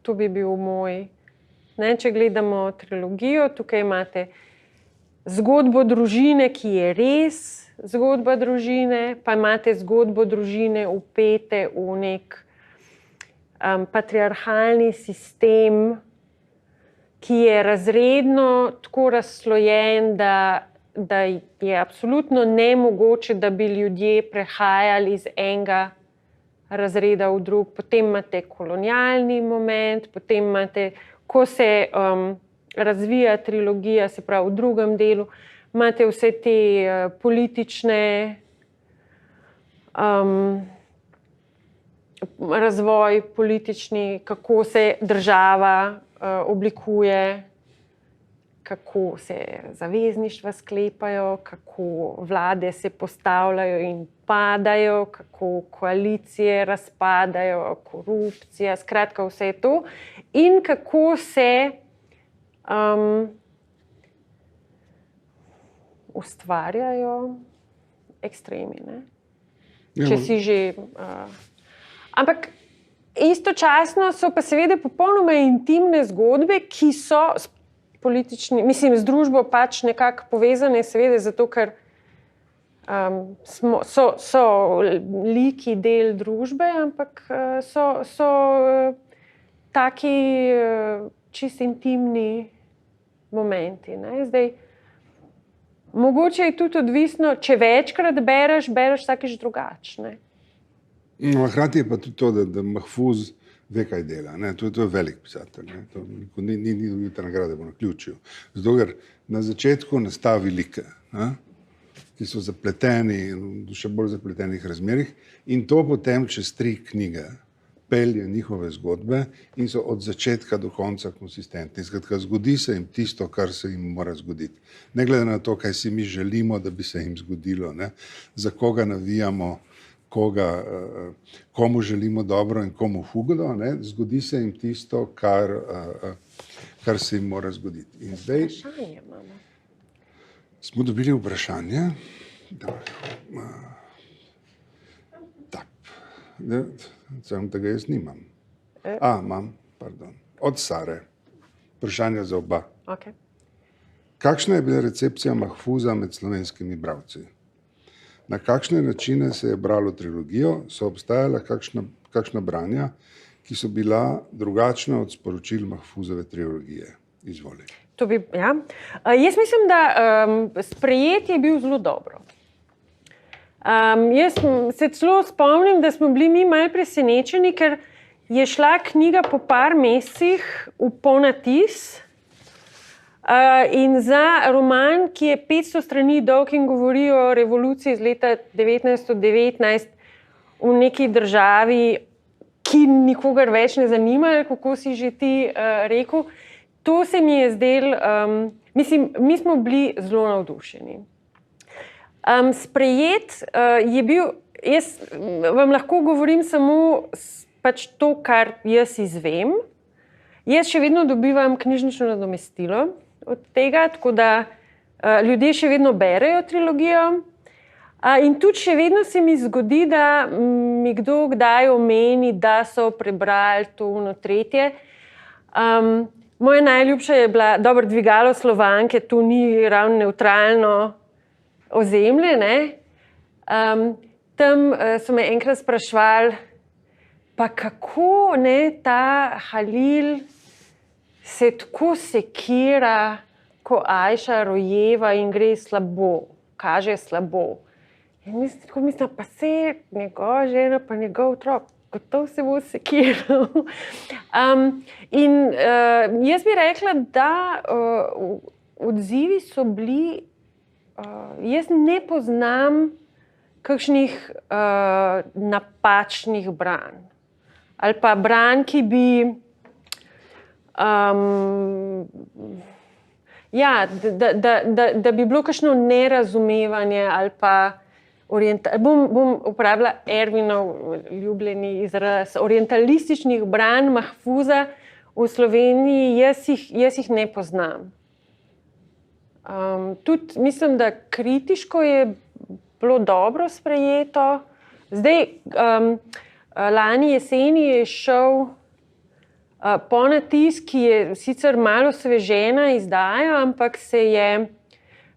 To bi bil moj. Če gledamo trilogijo, tukaj imate zgodbo družine, ki je res zgodba družine, pa imate zgodbo družine vpete v nek patriarhalni sistem, ki je razredno tako razslojen, da je absolutno nemogoče, da bi ljudje prehajali iz enega razreda v drug. Potem imate kolonialni moment, potem imate, ko se razvija trilogija, se pravi v drugem delu, imate vse te politične razvoj politični, kako se država oblikuje, kako se zavezništva sklepajo, kako vlade se postavljajo in padajo, kako koalicije razpadajo, korupcija, skratka vse to. In kako se ustvarjajo ekstremi. Če si že... Ampak istočasno so pa seveda popolnoma intimne zgodbe, ki so z družbo pač nekako povezane, seveda zato, ker so liki del družbe, ampak so taki čist intimni momenti. Zdaj, mogoče je tudi odvisno, če večkrat bereš vsakič drugače. Hkrati je pa tudi to, da Mahfuz ve, kaj dela. To je velik pisatelj. Ni dobita nagrade po naključju. Zato, ker na začetku nastavi like, ki so zapleteni v še bolj zapletenih razmerih, in to potem čez 3 knjige pelje njihove zgodbe in so od začetka do konca konsistentni. Skratka, zgodi se jim tisto, kar se jim mora zgoditi. Ne glede na to, kaj si mi želimo, da bi se jim zgodilo, za koga navijamo, komu želimo dobro in komu hudo, ne, zgodi se jim tisto, kar se jim mora zgoditi. In zdaj smo dobili vprašanje. Sem, da ga jaz nimam. Imam, pardon. Od Sare. Vprašanje za oba. Okay. Kakšna je bila recepcija Mahfuza med slovenskimi bralci? Na kakšne načine se je bralo trilogijo? So obstajala kakšna branja, ki so bila drugačna od sporočil Mahfuzove trilogije? Izvoli. Jaz mislim, da sprejetje je bil zelo dobro. Jaz se celo spomnim, da smo bili mi malo presenečeni, ker je šla knjiga po par mesecih v ponatis in za roman, ki je 500 strani dolg in govori o revoluciji iz leta 1919 v neki državi, ki nikogar več ne zanima, kako si že ti rekel, to se mi je zdelo, mi smo bili zelo navdušeni. Sprejet je bil, jaz vam lahko govorim samo pač to, kar jaz izvem. Jaz še vedno dobivam knjižnično nadomestilo od tega, tako da ljudje še vedno berejo trilogijo. In tudi še vedno se mi zgodi, da mi kdo kdaj omeni, da so prebrali to, tretje. Moja najljubša je bila dobro Dvigalo Slovanke, to ni ravno nevtralno ozemlje, ne. Tam so me enkrat spraševali, pa kako ne ta Halil se tako sekira, ko Ajša rojeva in gre slabo, kaže slabo. In mislim, pa se njegova žena, pa njegov otrok, gotov se bo sekiral. Jaz bi rekla, da odzivi so bili, jaz ne poznam kakšnih napačnih branj. Ali pa branj, ki bi da bi bilo kakšno nerazumevanje ali pa bom uporabila Ervinov ljubljeni izraz, orientalističnih branj Mahfuza v Sloveniji, jaz jih ne poznam. Tudi mislim, da kritiško je bilo dobro sprejeto. Zdaj, lani jeseni je šel ponatis, ki je sicer malo osvežena izdaja, ampak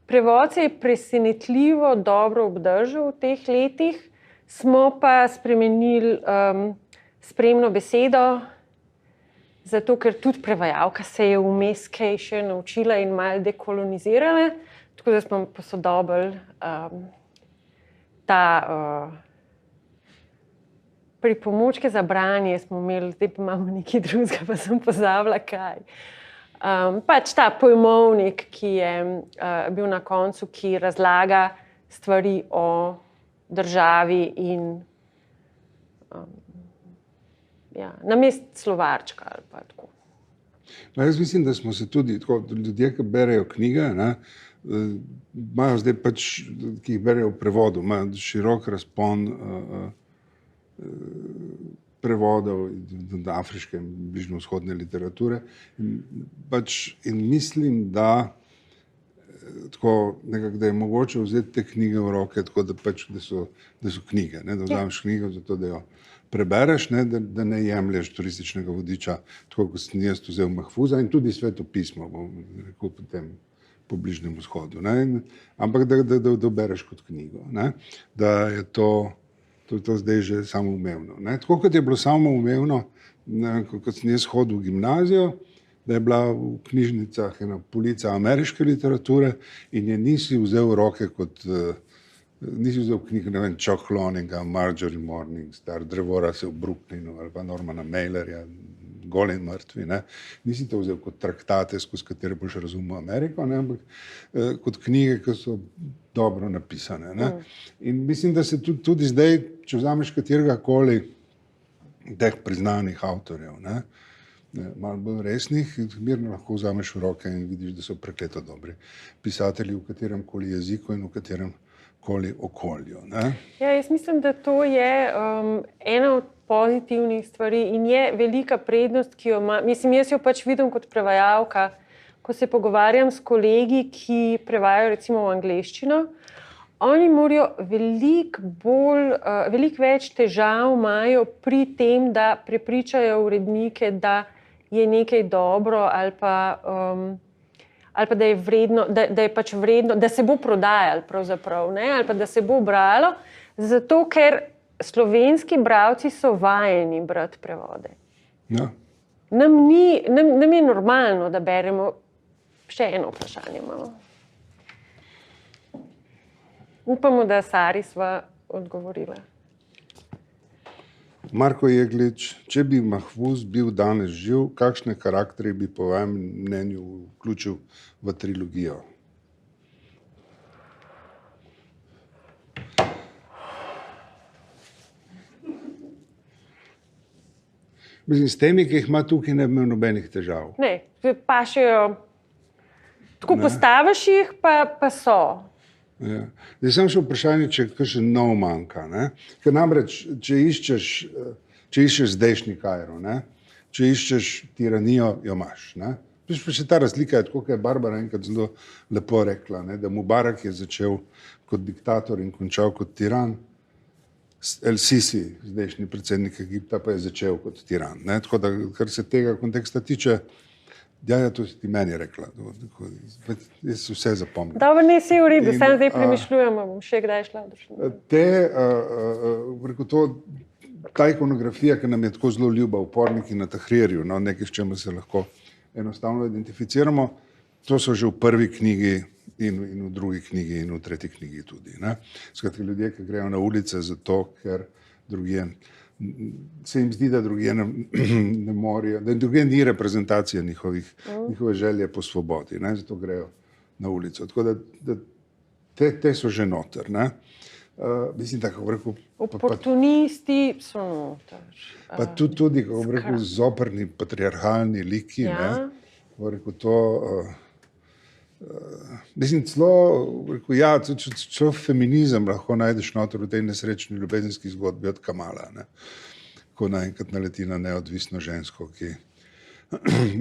prevod se je presenetljivo dobro obdržal v teh letih. Smo pa spremenili spremno besedo, zato ker tudi prevajalka se je vmes kaj še naučila in malo dekolonizirala, tako da smo posodobili ta pripomočke za branje smo imeli, zdaj pa imamo nekaj drugega, pa sem pozabila kaj. Pač ta pojmovnik, ki je bil na koncu, ki razlaga stvari o državi in namesto slovarčka ali pa tako. Jaz mislim, da smo se tudi, ljudje, ki berejo knjige, imajo zdaj pač, ki jih berejo v prevodu, imajo širok razpon prevodov afriške in bližnjevzhodne literature in mislim, da da je mogoče vzeti te knjige v roke, tako da so knjige, da vzameš knjigo zato, da jo prebereš, da ne jemlješ turističnega vodiča, tako kot sem jaz vzel Mahfuza in tudi svetopismo, bom rekel potem po Bližnjem vzhodu, ampak da bereš kot knjigo, da je to zdaj že samoumevno. Tako kot je bilo samoumevno, kot sem jaz hodil v gimnazijo, da je bila v knjižnicah ena polica ameriške literature in je nisi vzel v roke kot, nisi vzel knjig, ne vem, Chuck Loninga, Marjorie Morningstar, Drevorase v Brooklynu ali pa Normana Mailerja, Goli in mrtvi, nisi to vzel kot traktate, skozi katere boš razumel Ameriko, ampak kot knjige, ki so dobro napisane. In mislim, da se tudi zdaj, če vzameš katerega koli teh priznanih avtorjev, malo bolj resnih, mirno lahko vzameš v roke in vidiš, da so prekleto dobri pisatelji v katerem koli jeziku in v katerem okolju. Ne? Ja, jaz mislim, da to je ena od pozitivnih stvari in je velika prednost, ki jo ima. Mislim, jaz jo pač vidim kot prevajalka, ko se pogovarjam s kolegi, ki prevajajo recimo v angleščino. Oni morajo veliko več težav imajo pri tem, da prepričajo urednike, da je nekaj dobro ali pa da je vredno, da je pač vredno, da se bo prodajalo pravzaprav, ne? Ali pa da se bo bralo, zato ker slovenski bralci so vajeni brati prevode. Ja. Nam je normalno, da beremo. Še eno vprašanje imamo. Upamo, da Sari sva odgovorila. Marko Jeglič, če bi Mahfuz bil danes živ, kakšne karakterje bi po vašem mnenju vključil v trilogijo? Mislim, s temi, ki jih ima tukaj, ne bi imel nobenih težav. Ne, pašejo, tako postaviš jih, pa so. Ja. Zdaj sem še vprašanje, če kakšen nov manjka. Ne? Ker namreč, če iščeš zdajšnji Kairo, ne? Če iščeš tiranijo, jo imaš. Ne? Pa še ta razlika je, tako kot je Barbara enkrat zelo lepo rekla, ne? Da Mubarak je začel kot diktator in končal kot tiran, El Sisi, zdajšnji predsednik Egipta, pa je začel kot tiran. Ne? Tako da, kar se tega konteksta tiče, ja, to si ti meni rekla. Jaz si vse zapomnim. Dobro, ne, si v redu, sam zdaj premišljujemo, bom še kdaj šla. Ta ikonografija, ki nam je tako zelo ljuba, Uporniki na Tahrirju, no, nekaj, s čemer se lahko enostavno identificiramo, to so že v prvi knjigi in v drugi knjigi in v tretji knjigi tudi. Ne? Skratka, ljudje, ki grejo na ulice zato, ker drugje se jim zdi, da drugje ne morejo, da drugje ni reprezentacija njihove želje po svobodi, ne? Zato grejo na ulico. Tako da te so že noter. Ne? Mislim, tako bi rekel... Oportunisti so noter. Pa tudi, kako bi rekel, zoprni patriarhalni liki, ja. Ne? Kako bi rekel, to... Mislim, ja, celo feminizem lahko najdeš noter v tej nesrečni ljubezenski zgodbi od Kamala, ne? Ko naenkrat naleti na neodvisno žensko, ki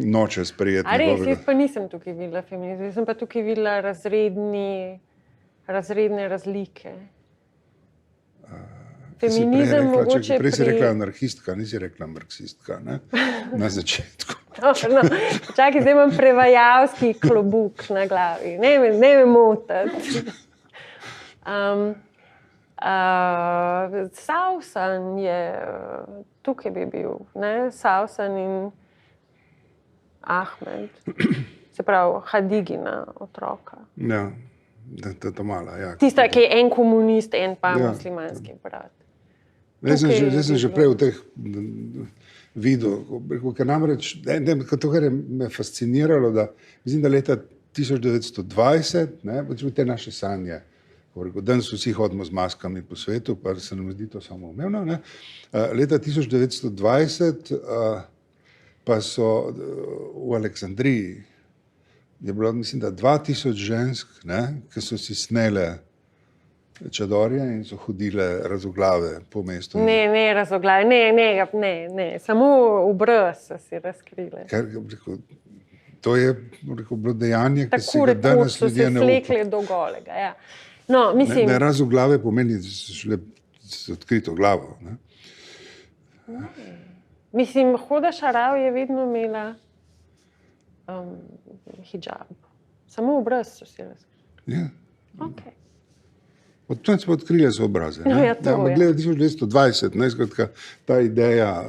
noče sprejeti njegovega... Jaz pa nisem tukaj videla feminizem, jaz sem pa tukaj videla razredne razlike. Feminizem mogoče prej si rekla anarhistka, nisi rekla marksistka, ne? Na začetku. No, čakaj, zdaj imam prevajalski klobuk na glavi, ne me motiti. Savsan je, tukaj bi bil, ne? Savsan in Ahmed, se pravi Hadigina otroka. Ja, to mala, ja. Tista, ki je en komunist, en pa muslimanski brat. Jaz sem že prej v teh videl, ker namreč, to, kar je me fasciniralo, da mislim, da leta 1920, ne, te naše sanje, danes vsi hodimo z maskami po svetu, pa se nam zdi to samoumevno, ne. Leta 1920 pa so v Aleksandriji je bilo, mislim, da 2000 žensk, ne, ki so si snele čadorje in so hodile razoglave po mestu. Ne razoglave, ne, samo obraz so si razkrile. To je bilo dejanje, ki si ga danes ljudje ne upajo. Tako rekoč so se slekli do golega, ja. No, mislim... Ne razoglave pomeni, da so šle z odkrito glavo, ne. Mislim, Huda Šarav je vedno imela hijab. Samo obraz so si razkrili. Ja. Okay. Od tam smo odkrili so obraze. No, ja, to je. Glede 1920, ne, skratka, ta ideja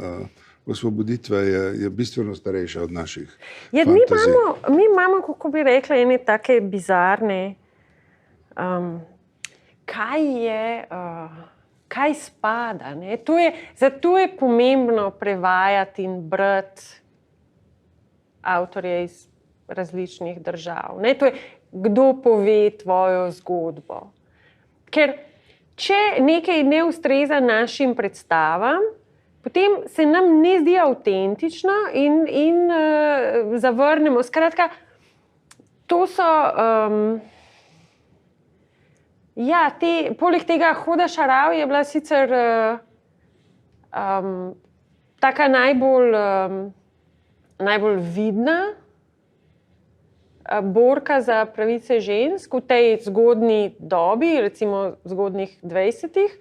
osvoboditve je bistveno starejša od naših fantazij. Mi imamo, kako bi rekla, ene take bizarne, kaj spada, ne? Zato je pomembno prevajati in brati avtorje iz različnih držav. Ne? To je, kdo pove tvojo zgodbo. Ker če nekaj ne ustreza našim predstavam, potem se nam ne zdi avtentično in zavrnemo. Skratka, to so... Ja, poleg tega Huda Šarav je bila sicer taka najbolj vidna borka za pravice žensk v tej zgodnji dobi, recimo zgodnjih 20-ih.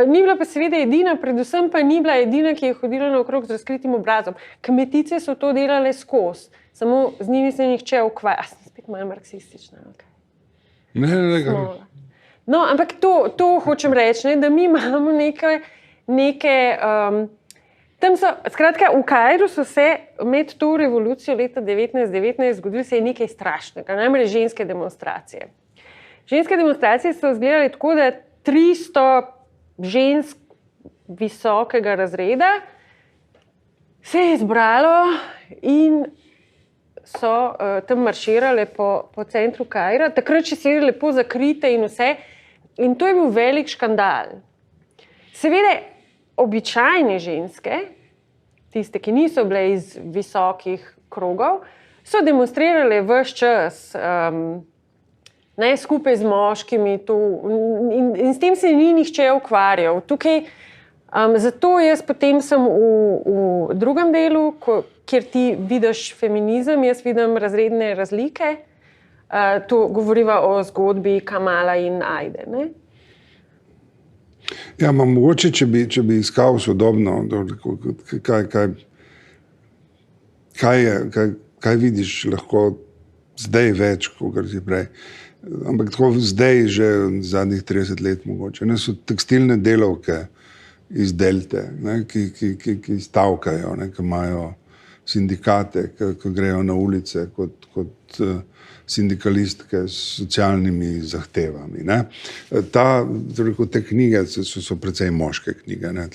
Ni bila pa seveda edina, predvsem pa ni bila edina, ki je hodila naokrog z razkritim obrazom. Kmetice so to delale skozi, samo z njimi se nihče ukvarja. Sem spet malo marksistična. Okay. Ne. No, ampak to hočem reči, ne, da mi imamo neke tam so, skratka, v Kairu so se med to revolucijo leta 1919 zgodili se je nekaj strašnega, namreč ženske demonstracije. Ženske demonstracije so izgledale tako, da 300 žensk visokega razreda se je zbralo in so tam marširale po centru Kaira, takrat še seveda lepo zakrite in vse. In to je bil velik škandal. Seveda, običajne ženske, tiste, ki niso bile iz visokih krogov, so demonstrirale ves čas, skupaj z moškimi in s tem se ni nihče ukvarjal. Tukaj, zato jaz potem sem v drugem delu, kjer ti vidiš feminizem, jaz vidim razredne razlike. To govoriva o zgodbi Kamala in Ajde, ne? Ja, mogoče, če bi iskal sodobno, kaj vidiš lahko zdaj več, kot si prej. Ampak tako zdaj, že zadnjih 30 let mogoče. So tekstilne delavke iz Delte, ne, ki stavkajo, ne, ki imajo sindikate, ki grejo na ulice kot sindikalistke s socialnimi zahtevami. Ne. Te knjige so precej moške knjige. Ne.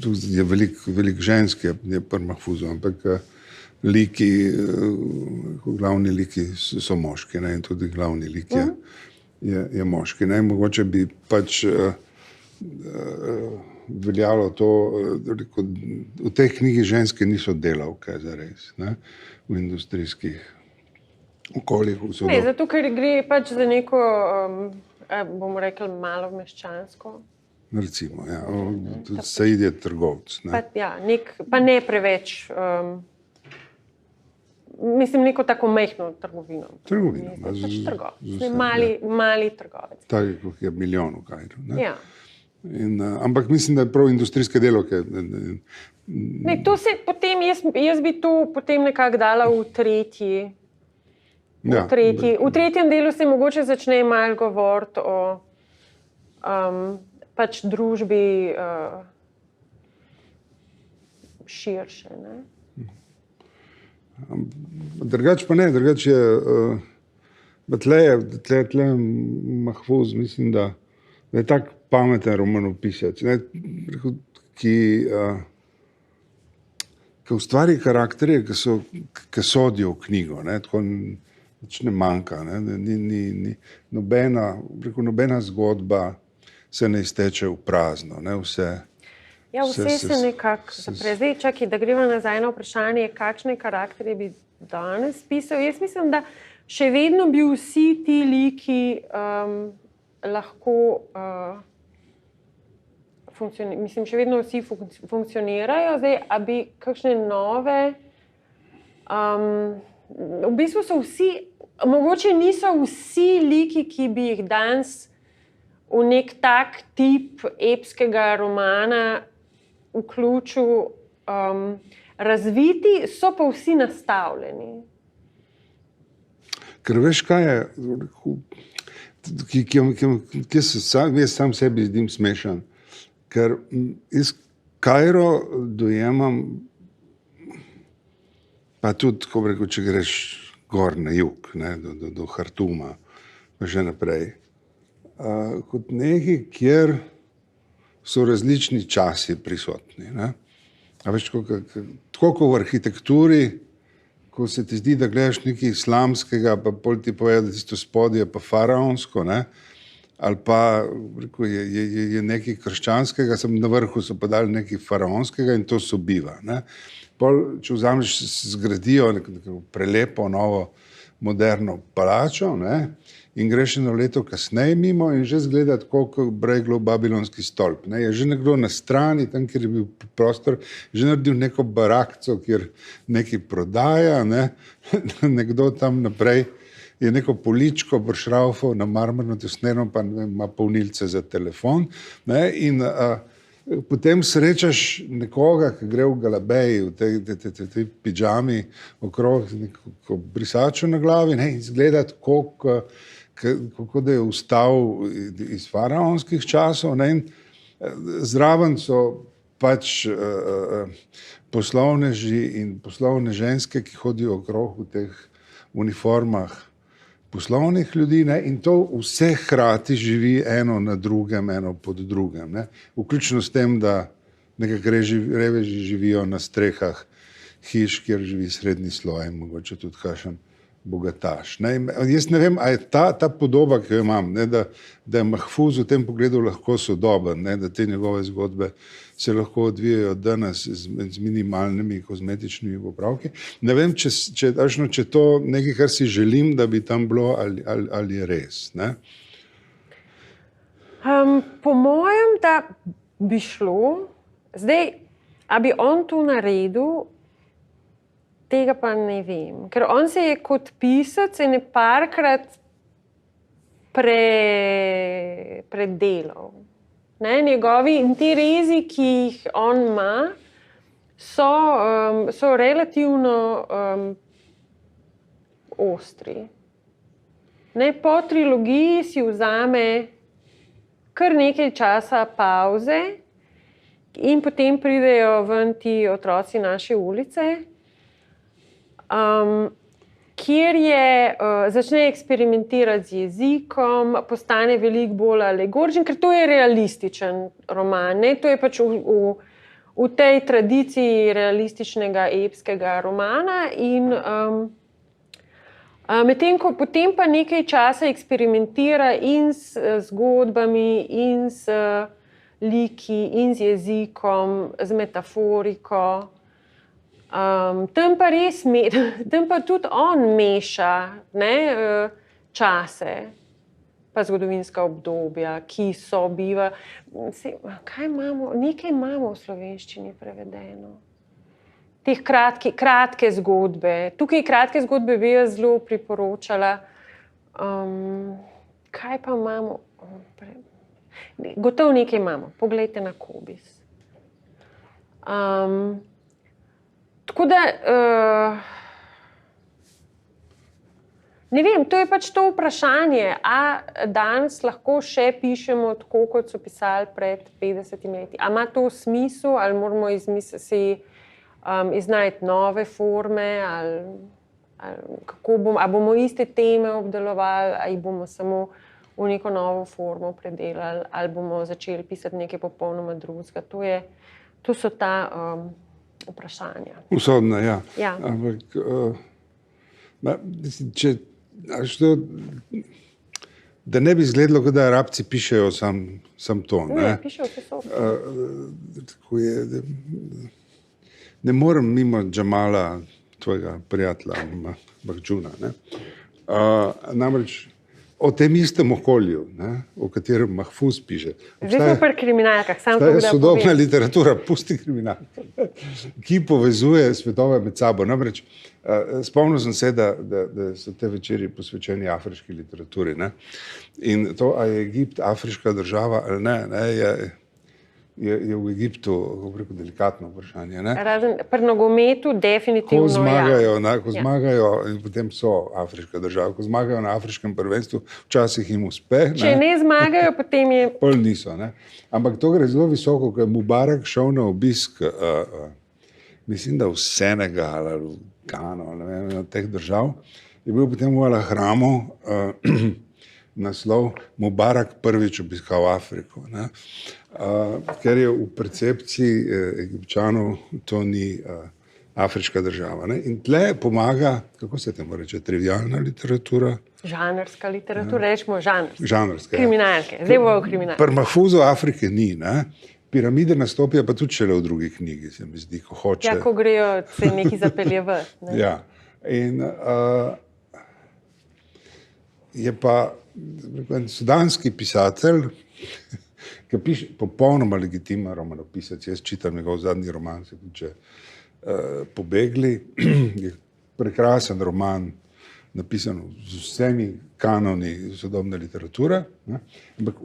Tu je velik žensk, je pri Mahfuzu, ampak glavni liki so moški, ne, in tudi glavni lik je moški. Ne. Mogoče bi pač veljalo to, v tej knjigi ženske niso delavke zares, ne, v industrijskih okoljih. Ne, zato, ker gre pač za neko, bomo rekli, malo meščansko. Recimo, ja. Said je trgovec. Ne. Pa ne preveč, mislim, neko tako majhno trgovino. Trgovino. Pač trgovec, mali trgovec. Tako, kot je milijon v Kairu. Ne. Ja. Ampak mislim, da je prav industrijske delavke. Ne, to se potem, jaz bi to potem nekako dala v tretji. V tretjem delu se mogoče začne malo govoriti o pač družbi širše. Ne? Drugač pa ne, drugač je tle Mahfuz, mislim, da je tak pameten romanopisec, ki ustvari karakterje, ki sodijo v knjigo, ne, tako ne manjka, ne, nobena zgodba se ne izteče v prazno, ne, vse. Ja, vse se nekako zapre. Zdaj, čakaj, da greva nazaj na vprašanje, kakšne karakterje bi danes pisal. Jaz mislim, da še vedno bi vsi ti liki lahko mislim, še vedno vsi funkcionirajo. Zdaj, a bi kakšne nove v bistvu so vsi, mogoče niso vsi liki, ki bi jih danes v nek tak tip epskega romana vključil razviti, so pa vsi nastavljeni. Ker veš, kaj je, jaz sam sebi zdim smešen, ker iz Kairo dojemam, pa tudi, ko rekel, če greš gor na jug, ne, do Hartuma, pa še naprej, kot nekaj, kjer so različni časi prisotni. Ne. A veš, tako kot v arhitekturi, ko se ti zdi, da gledaš nekaj islamskega, pa pol ti pove, da tisto spodje je pa faraonsko, ne, ali pa rekel, je nekaj krščanskega, sem na vrhu so pa dali nekaj faraonskega in to sobiva. Ne. Pol, če vzameš, zgradijo neko prelepo, novo, moderno palačo, ne, in greš eno leto kasneje mimo in že zgleda tako, kot Bruegelov Babilonski stolp. Ne? Je že nekdo na strani, tam, kjer je bil prostor, že naredil neko barakco, kjer nekaj prodaja, ne? Nekdo tam naprej je neko poličko bršraufal na marmorno tesneno, pa ima polnilce za telefon. Ne? In potem srečaš nekoga, ki gre v galabeji, v tej pidžami okrog neko brisačo na glavi, ne? In izgleda tako, kako da je vstal iz faraonskih časov. Ne? In zraven so pač poslovneži in poslovne ženske, ki hodijo okrog v teh uniformah poslovnih ljudi, ne? In to vse hkrati živi eno na drugem, eno pod drugem. Ne? Vključno s tem, da nekako reveži živijo na strehah hiš, kjer živi srednji sloj, mogoče tudi kakšen bogataš. Ne? Jaz ne vem, a je ta podoba, ki jo imam, ne? Da je Mahfuz v tem pogledu lahko sodoben, ne? Da te njegove zgodbe se lahko odvijajo danes z minimalnimi kozmetičnimi popravki. Ne vem, če to nekaj, kar si želim, da bi tam bilo, ali je res. Ne? Po mojem, da bi šlo. Zdaj, a bi on to naredil, tega pa ne vem. Ker on se je kot pisec ene parkrat predelal. Ne, njegovi interesi, ki jih on ima, so relativno ostri. Ne, po trilogiji si vzame kar nekaj časa pavze in potem pridejo ven ti Otroci naše ulice, kjer začne eksperimentirati z jezikom, postane veliko bolj alegoričen, ker to je realističen roman. Ne? To je pač v tej tradiciji realističnega epskega romana. In medtem ko potem pa nekaj časa eksperimentira in s zgodbami, in s liki, in z jezikom, z metaforiko. Tam pa tudi on meša, ne, čase, pa zgodovinska obdobja, ki so biva. Kaj imamo? Nekaj imamo v slovenščini prevedeno. Teh kratke zgodbe. Tukaj kratke zgodbe bi jaz zelo priporočala. Kaj pa imamo? Gotovo nekaj imamo. Poglejte na Kobis. Tako da, ne vem, to je pač to vprašanje, a danes lahko še pišemo tako, kot so pisali pred 50 leti. A ima to smisel, ali moramo iznajti nove forme, ali bomo iste teme obdelovali, ali bomo samo v neko novo formo predelali, ali bomo začeli pisati nekaj popolnoma drugega. To so ta vprašanja. Usodna, ja. Ja. Ampak, da ne bi izgledalo, kot da Arabci pišejo sam to. Ne, pišejo vse so. Tako je, ne morem mimo Džamala, tvojega prijatelja, Mahđuna. Namreč o tem istem okolju, ne, o katerem Mahfuz piše. Zdaj smo pri kriminalkah, samo to, da sodobna povem. literatura, pusti kriminalke, ki povezuje svetove med sabo. Namreč, spomnil sem se, da so te večeri posvečeni afriški literaturi. Ne? In to, a je Egipt afriška država ali ne, je v Egiptu, kako rekel, delikatno vprašanje. Ne? Razen pri nogometu definitivno Ko zmagajo, in potem so afriška država, ko zmagajo na afriškem prvenstvu, včasih jim uspe. Če ne zmagajo, potem je... Pol niso. Ne? Ampak to gre zelo visoko, ko je Mubarak šel na obisk, mislim, da v Senegal ali v Gano, ne vem, od teh držav, je bil potem v Al-Hramu naslov Mubarak prvič obiskal Afriko. Ne? Ker je v percepciji Egipčanov to ni afriška država. Ne? In tle pomaga, kako se temu reče, trivialna literatura? Žanrska literatura, rečemo žanrska. Žanrska, kriminalke, zdaj bo kriminalke. Pri Mahfuzu Afrike ni, ne? Piramide nastopijo pa tudi šele v drugi knjigi, se mi zdi, ko hoče. Ja, ko grejo se neki zapeljevati. Ja, in je pa en sudanski pisatelj, ki piše popolnoma legitimen romanopisec. Jaz čitam njegov zadnji roman, se tiče Pobegli. Je prekrasen roman, napisan z vsemi kanoni sodobne literature. Ne? Ampak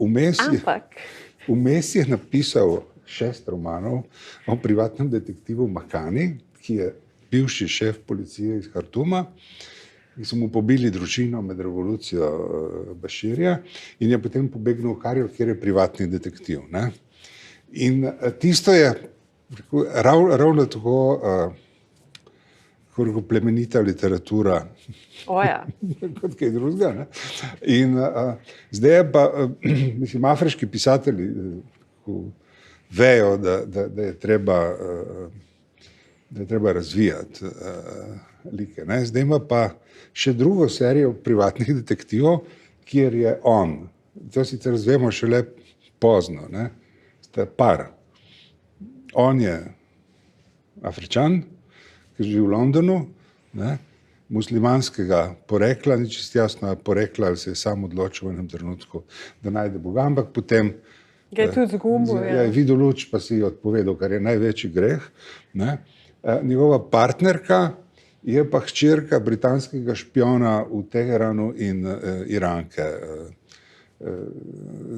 vmes je napisal 6 romanov o privatnem detektivu Makani, ki je bivši šef policije iz Hartuma, ki so mu pobili družino med revolucijo Baširja in je potem pobegnil v Kairo, kjer je privatni detektiv. Ne? In tisto je ravno tako plemenita literatura kot kaj drugega. Ne? In zdaj je pa, mislim, afriški pisatelji vejo, da je treba razvijati like. Ne? Zdaj ima pa še drugo serijo privatnih detektivov, kjer je on. To sicer zvemo šele pozno. Ne? Sta par. On je Afričan, ki živi v Londonu, ne? Muslimanskega porekla, ni čisto jasno porekla, ali se je sam odločil v enem trenutku, da najde Boga, ampak potem ga je tudi zgubil. Je videl luč, pa si jo odpovedal, kar je največji greh. Ne? Njegova partnerka je pa hčerka britanskega špiona v Teheranu in Iranke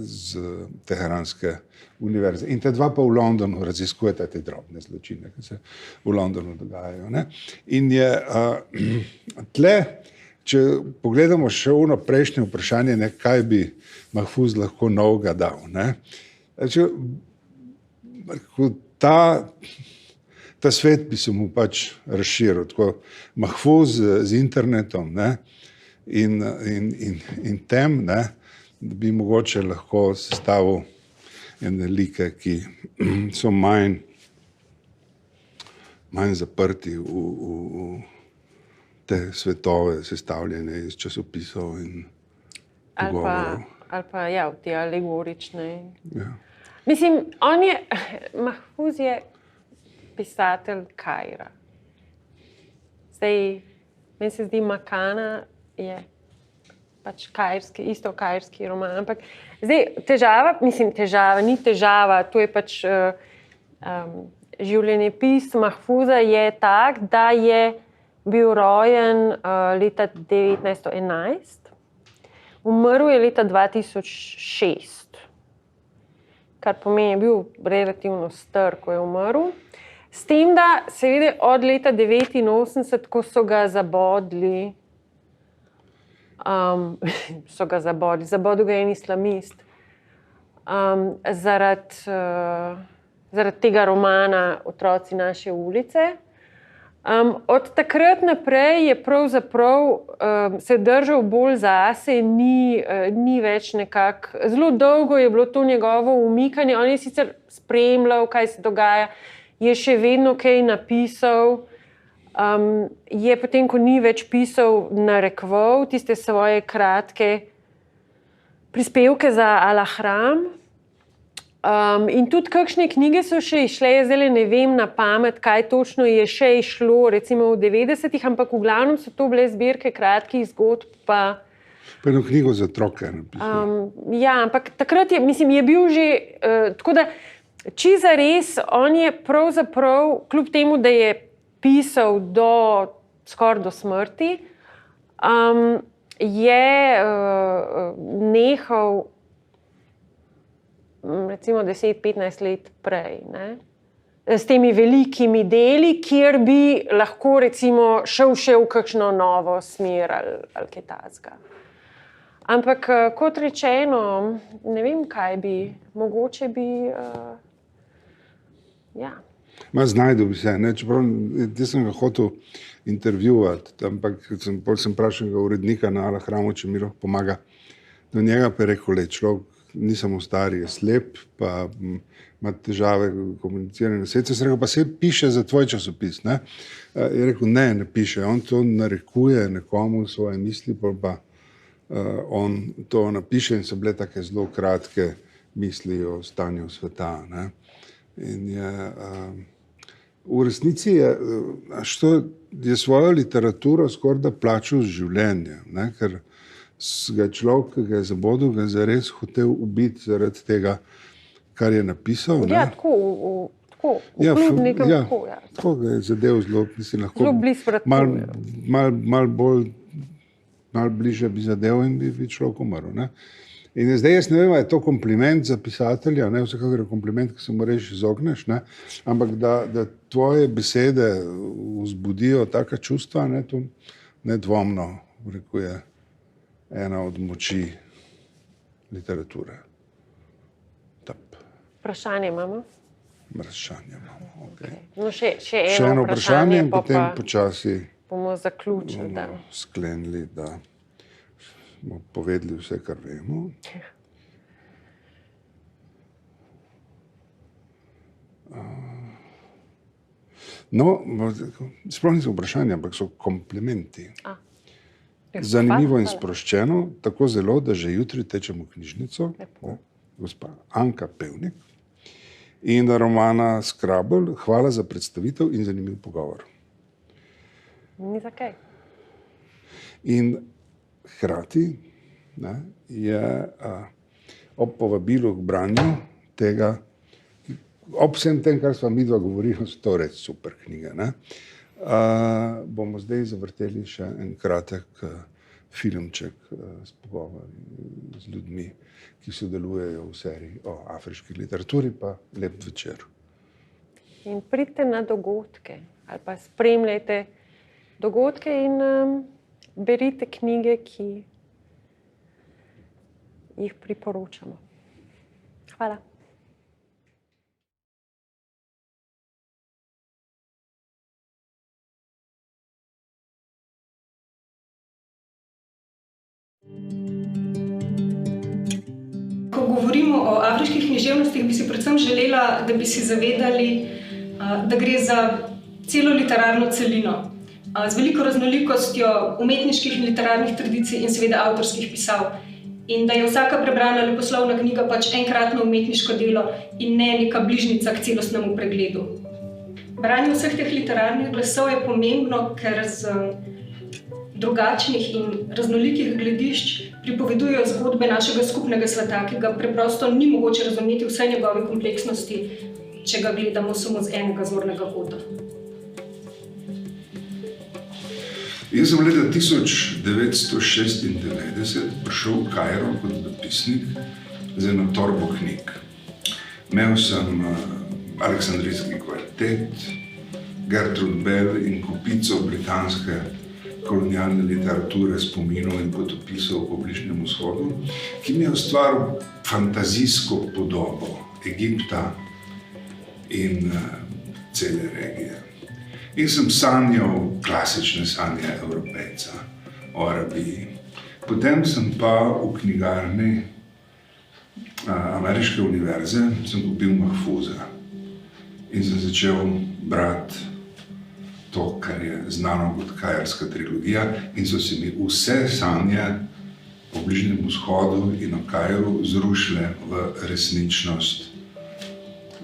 z Teheranske univerze. In te dva pa v Londonu raziskujeta te drobne zločine, ki se v Londonu dogajajo. Ne? In je tle, če pogledamo še ono prejšnje vprašanje, ne, kaj bi Mahfuz lahko novega dal. Ne? Ta svet bi se mu pač razširil, tako Mahfuz z internetom, ne? In tem, ne? Da bi mogoče lahko sestavil ene like, ki so manj zaprti v te svetove, sestavljene iz časopisov in pogovorov. Ali pa ja, v te alegorične. Ja. Mislim, Mahfuz je pisatelj Kaira. Zdaj, meni se zdi, Makana je pač isto kairski roman, ampak zdaj ni težava, to je pač življenjepis Mahfuza je tak, da je bil rojen leta 1911, umrl je leta 2006, kar pomeni, je bil relativno star, ko je umrl. S tem, da seveda od leta 1989, ko so ga zabodli, zabodel ga je en islamist, zaradi tega romana Otroci naše ulice. Od takrat naprej je pravzaprav se držal bolj zase, ni več nekako, zelo dolgo je bilo to njegovo umikanje, on je sicer spremljal, kaj se dogaja, je še vedno kaj napisal, je potem, ko ni več pisal, narekoval tiste svoje kratke prispevke za Al-Ahram. In tudi kakšne knjige so še išle, zdaj ne vem na pamet, kaj točno je še išlo, recimo v 90-ih, ampak v glavnem so to bile zbirke kratkih zgodb. Pa eno knjigo za otroke napisal. Ja, ampak takrat je bil že, tako da čisto zares, on je pravzaprav, kljub temu, da je pisal skoraj do smrti, je nehal recimo 10-15 let prej, ne? S temi velikimi deli, kjer bi lahko recimo šel v kakšno novo smer ali kaj takega. Ampak kot rečeno, ne vem, kaj bi, mogoče bi, ja. Znajdu bi se, ne, čeprav jaz sem ga hotel intervjuvati, ampak potem sem vprašal urednika na Al-Ahramu, če mi lahko pomaga. Do njega pa je rekel, človek ni samo star, je slep, pa ima težave komuniciranja. Sem rekel, pa se piše za tvoj časopis, ne? Je rekel, ne piše, on to narekuje nekomu svoje misli, pa on to napiše in so bile take zelo kratke misli o stanju sveta, ne? In v resnici je svojo literaturo skoraj da plačal z življenjem, ne? Ker ga človek, ki ga je zabodel, ga zares hotel ubiti zaradi tega, kar je napisal. Ja, tako v nekem tako. Tako ga je zadev zelo, mislim, lahko Zelo blizu vratu. Malo bliže bi zadev in bi človek umrl. Ne? In zdaj jaz ne vem, je to kompliment za pisatelja, ne? Vsekakor je kompliment, ki se mu reč izogneš, ne? Ampak da tvoje besede vzbudijo taka čustva, ne? To nedvomno, rekel je, ena od moči literature. Vprašanje imamo? Vprašanje imamo, okay. No, še eno vprašanje in potem počasi bomo zaključili. Sklenili, da smo povedali vse, kar vemo. No, sploh niso vprašanja, ampak so komplimenti. Zanimivo in sproščeno, tako zelo, da že jutri tečemo v knjižnico. Gospa Anka Pevnik in romana Scrabble. Hvala za predstavitev in zanimiv pogovor. Ni za kaj. In hkrati je ob povabilu k branju tega, ob vsem tem, kar sva midva govorila, so to res super knjige, ne? Bomo zdaj zavrteli še en kratek filmček s pogovori z ljudmi, ki sodelujejo v seriji o afriški literaturi, pa lep večer. In pridite na dogodke ali pa spremljajte dogodke in berite knjige, ki jih priporočamo. Hvala. Ko govorimo o afriških književnostih, bi si predvsem želela, da bi si zavedali, da gre za celo literarno celino, z veliko raznolikostjo umetniških in literarnih tradicij in seveda avtorskih pisav. In da je vsaka prebrana leposlovna knjiga pač enkratno umetniško delo in ne neka bližnjica k celostnemu pregledu. Branje vseh teh literarnih glasov je pomembno, ker z drugačnih in raznolikih gledišč pripovedujejo zgodbe našega skupnega sveta, ki ga preprosto ni mogoče razumeti vse njegove kompleksnosti, če ga gledamo samo z enega zornega kota. Jaz sem leta 1996 prišel v Kairo kot dopisnik z eno torbo knjig. Imel sem Aleksandrijski kvartet, Gertrude Bell in kupico britanske kolonialne literature, spominov in potopisov po Bližnjem vzhodu, ki mi je ustvaril fantazijsko podobo Egipta in cele regije. In sem sanjal klasične sanje Evropejca o Arabiji. Potem sem pa v knjigarni Ameriške univerze sem kupil Mahfuza in sem začel brati to, kar je znano kot kairska trilogija, in so se mi vse sanje o Bližnjem vzhodu in o Kairu zrušile v resničnost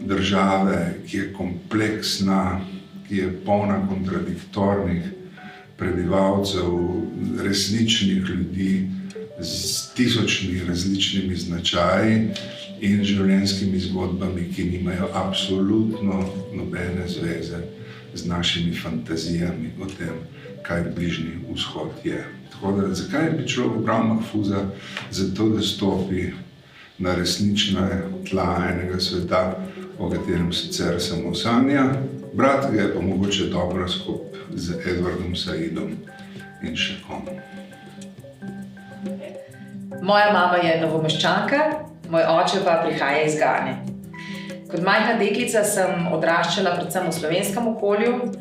države, ki je kompleksna, ki je polna kontradiktornih prebivalcev, resničnih ljudi z tisočimi različnimi značaji in življenjskimi zgodbami, ki nimajo absolutno nobene zveze z našimi fantazijami o tem, kaj Bližnji vzhod je. Tako da, zakaj bi človek bral Mahfuza? Zato, da stopi na resnične tla enega sveta, o katerem sicer samo sanja. Brat ga je pa mogoče dobro skupaj z Edwardom Saidom in še kom. Moja mama je Novomeščanka, moj oče pa prihaja iz Gane. Kot majhna deklica sem odraščala predvsem v slovenskem okolju,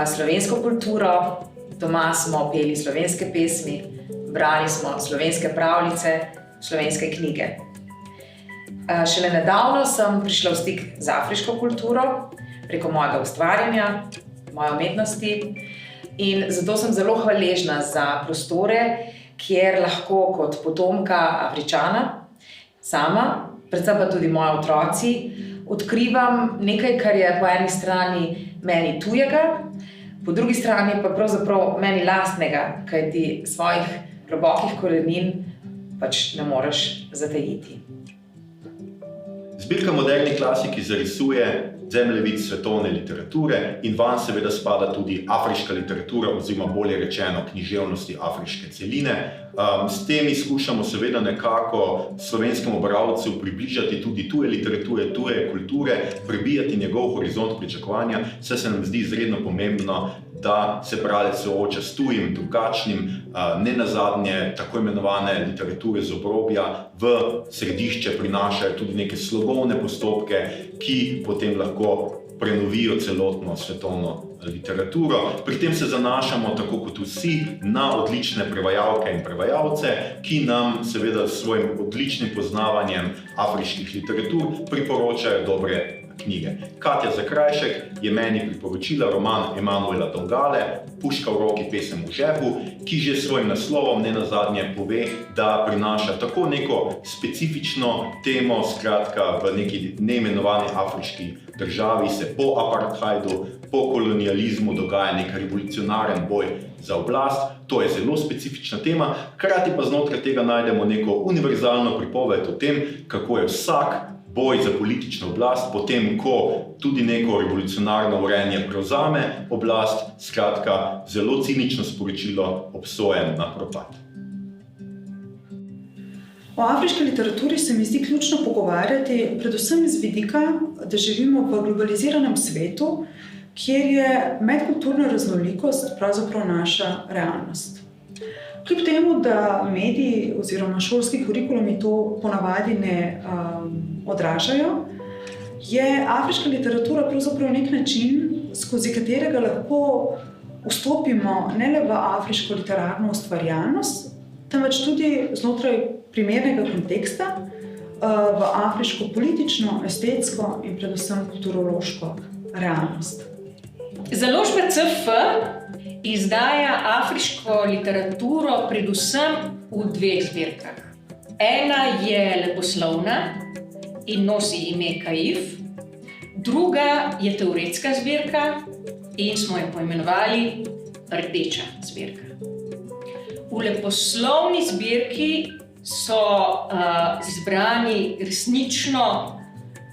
slovensko kulturo, doma smo peli slovenske pesmi, brali smo slovenske pravljice, slovenske knjige. Šele nedavno sem prišla v stik z afriško kulturo, preko mojega ustvarjanja, moje umetnosti, in zato sem zelo hvaležna za prostore, kjer lahko kot potomka Afričana, sama, predvsem pa tudi moji otroci, odkrivam nekaj, kar je po eni strani meni tujega, po drugi strani pa pravzaprav meni lastnega, kajti svojih globokih korenin pač ne moreš zatajiti. Zbirka Moderni klasiki zarisuje zemljevid svetovne literature in vanj seveda spada tudi afriška literatura oziroma bolje rečeno književnosti afriške celine. S tem skušamo seveda nekako slovenskemu bralcu približati tudi tuje literature, tuje kulture, prebijati njegov horizont pričakovanja, saj se nam zdi izredno pomembno, da se bralec sooča s tujim, drugačnim, nenazadnje tako imenovane literature z obrobja v središče prinašajo tudi neke slogovne postopke, ki potem lahko prenovijo celotno svetovno literaturo. Pri tem se zanašamo, tako kot vsi, na odlične prevajalke in prevajalce, ki nam seveda s svojim odličnim poznavanjem afriških literatur priporočajo dobre knjige. Katja Zakrajšek je meni priporočila roman Emanuela Dongale, Puška v roki, pesem v žepu, ki že s svojim naslovom nenazadnje pove, da prinaša tako neko specifično temo, skratka v neki neimenovani afriški državi se po apartheidu, po kolonializmu dogaja nek revolucionaren boj za oblast. To je zelo specifična tema, hkrati pa znotraj tega najdemo neko univerzalno pripoved o tem, kako je vsak boj za politično oblast, potem ko tudi neko revolucionarno urenje prevzame oblast, skratka zelo cinično sporočilo, obsojen na propad. O afriški literaturi se mi zdi ključno pogovarjati predvsem z vidika, da živimo v globaliziranem svetu, kjer je medkulturna raznolikost pravzaprav naša realnost. Kljub temu, da mediji oziroma šolski kurikulumi to ponavadi ne odražajo, je afriška literatura pravzaprav nek način, skozi katerega lahko vstopimo ne le v afriško literarno ustvarjalnost, temveč tudi znotraj primernega konteksta v afriško politično, estetsko in predvsem kulturološko realnost. Založba CF izdaja afriško literaturo predvsem v dveh zbirkah. Ena je leposlovna in nosi ime Kaif, druga je teoretska zbirka in smo jo poimenovali Rdeča zbirka. V leposlovni zbirki so izbrani resnično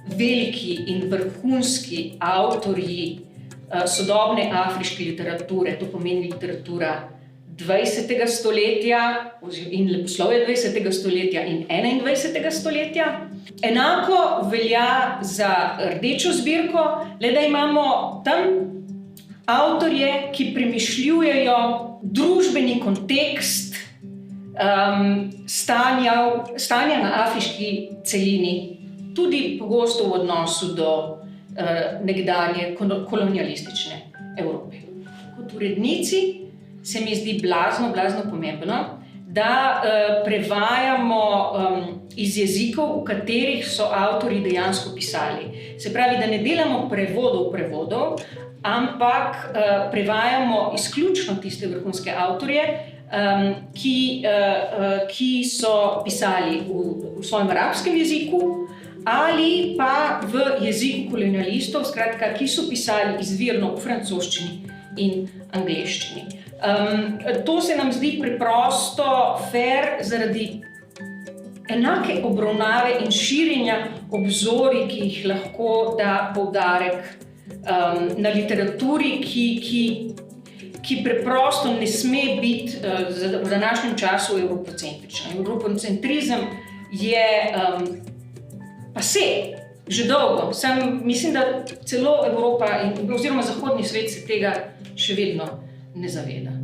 veliki in vrhunski avtorji sodobne afriške literature, to pomeni literatura 20. stoletja in leposlovje 20. stoletja in 21. stoletja. Enako velja za Rdečo zbirko, le da imamo tam avtorje, ki premišljujejo družbeni kontekst stanja na afriški celini, tudi pogosto v odnosu do nekdanje kolonialistične Evrope. Kot urednici se mi zdi blazno pomembno, da prevajamo iz jezikov, v katerih so avtorji dejansko pisali. Se pravi, da ne delamo prevodov, ampak prevajamo izključno tiste vrhunske avtorje, ki so pisali v svojem arabskem jeziku, ali pa v jeziku kolonialistov, skratka, ki so pisali izvirno v francoščini in angleščini. To se nam zdi preprosto fair zaradi enake obravnave in širjenja obzorij, ki jih lahko da poudarek na literaturi, ki preprosto ne sme biti v današnjem času evropocentrična. Evropocentrizem je že dolgo. Mislim, da celo Evropa oziroma zahodni svet se tega še vedno ne zaveda.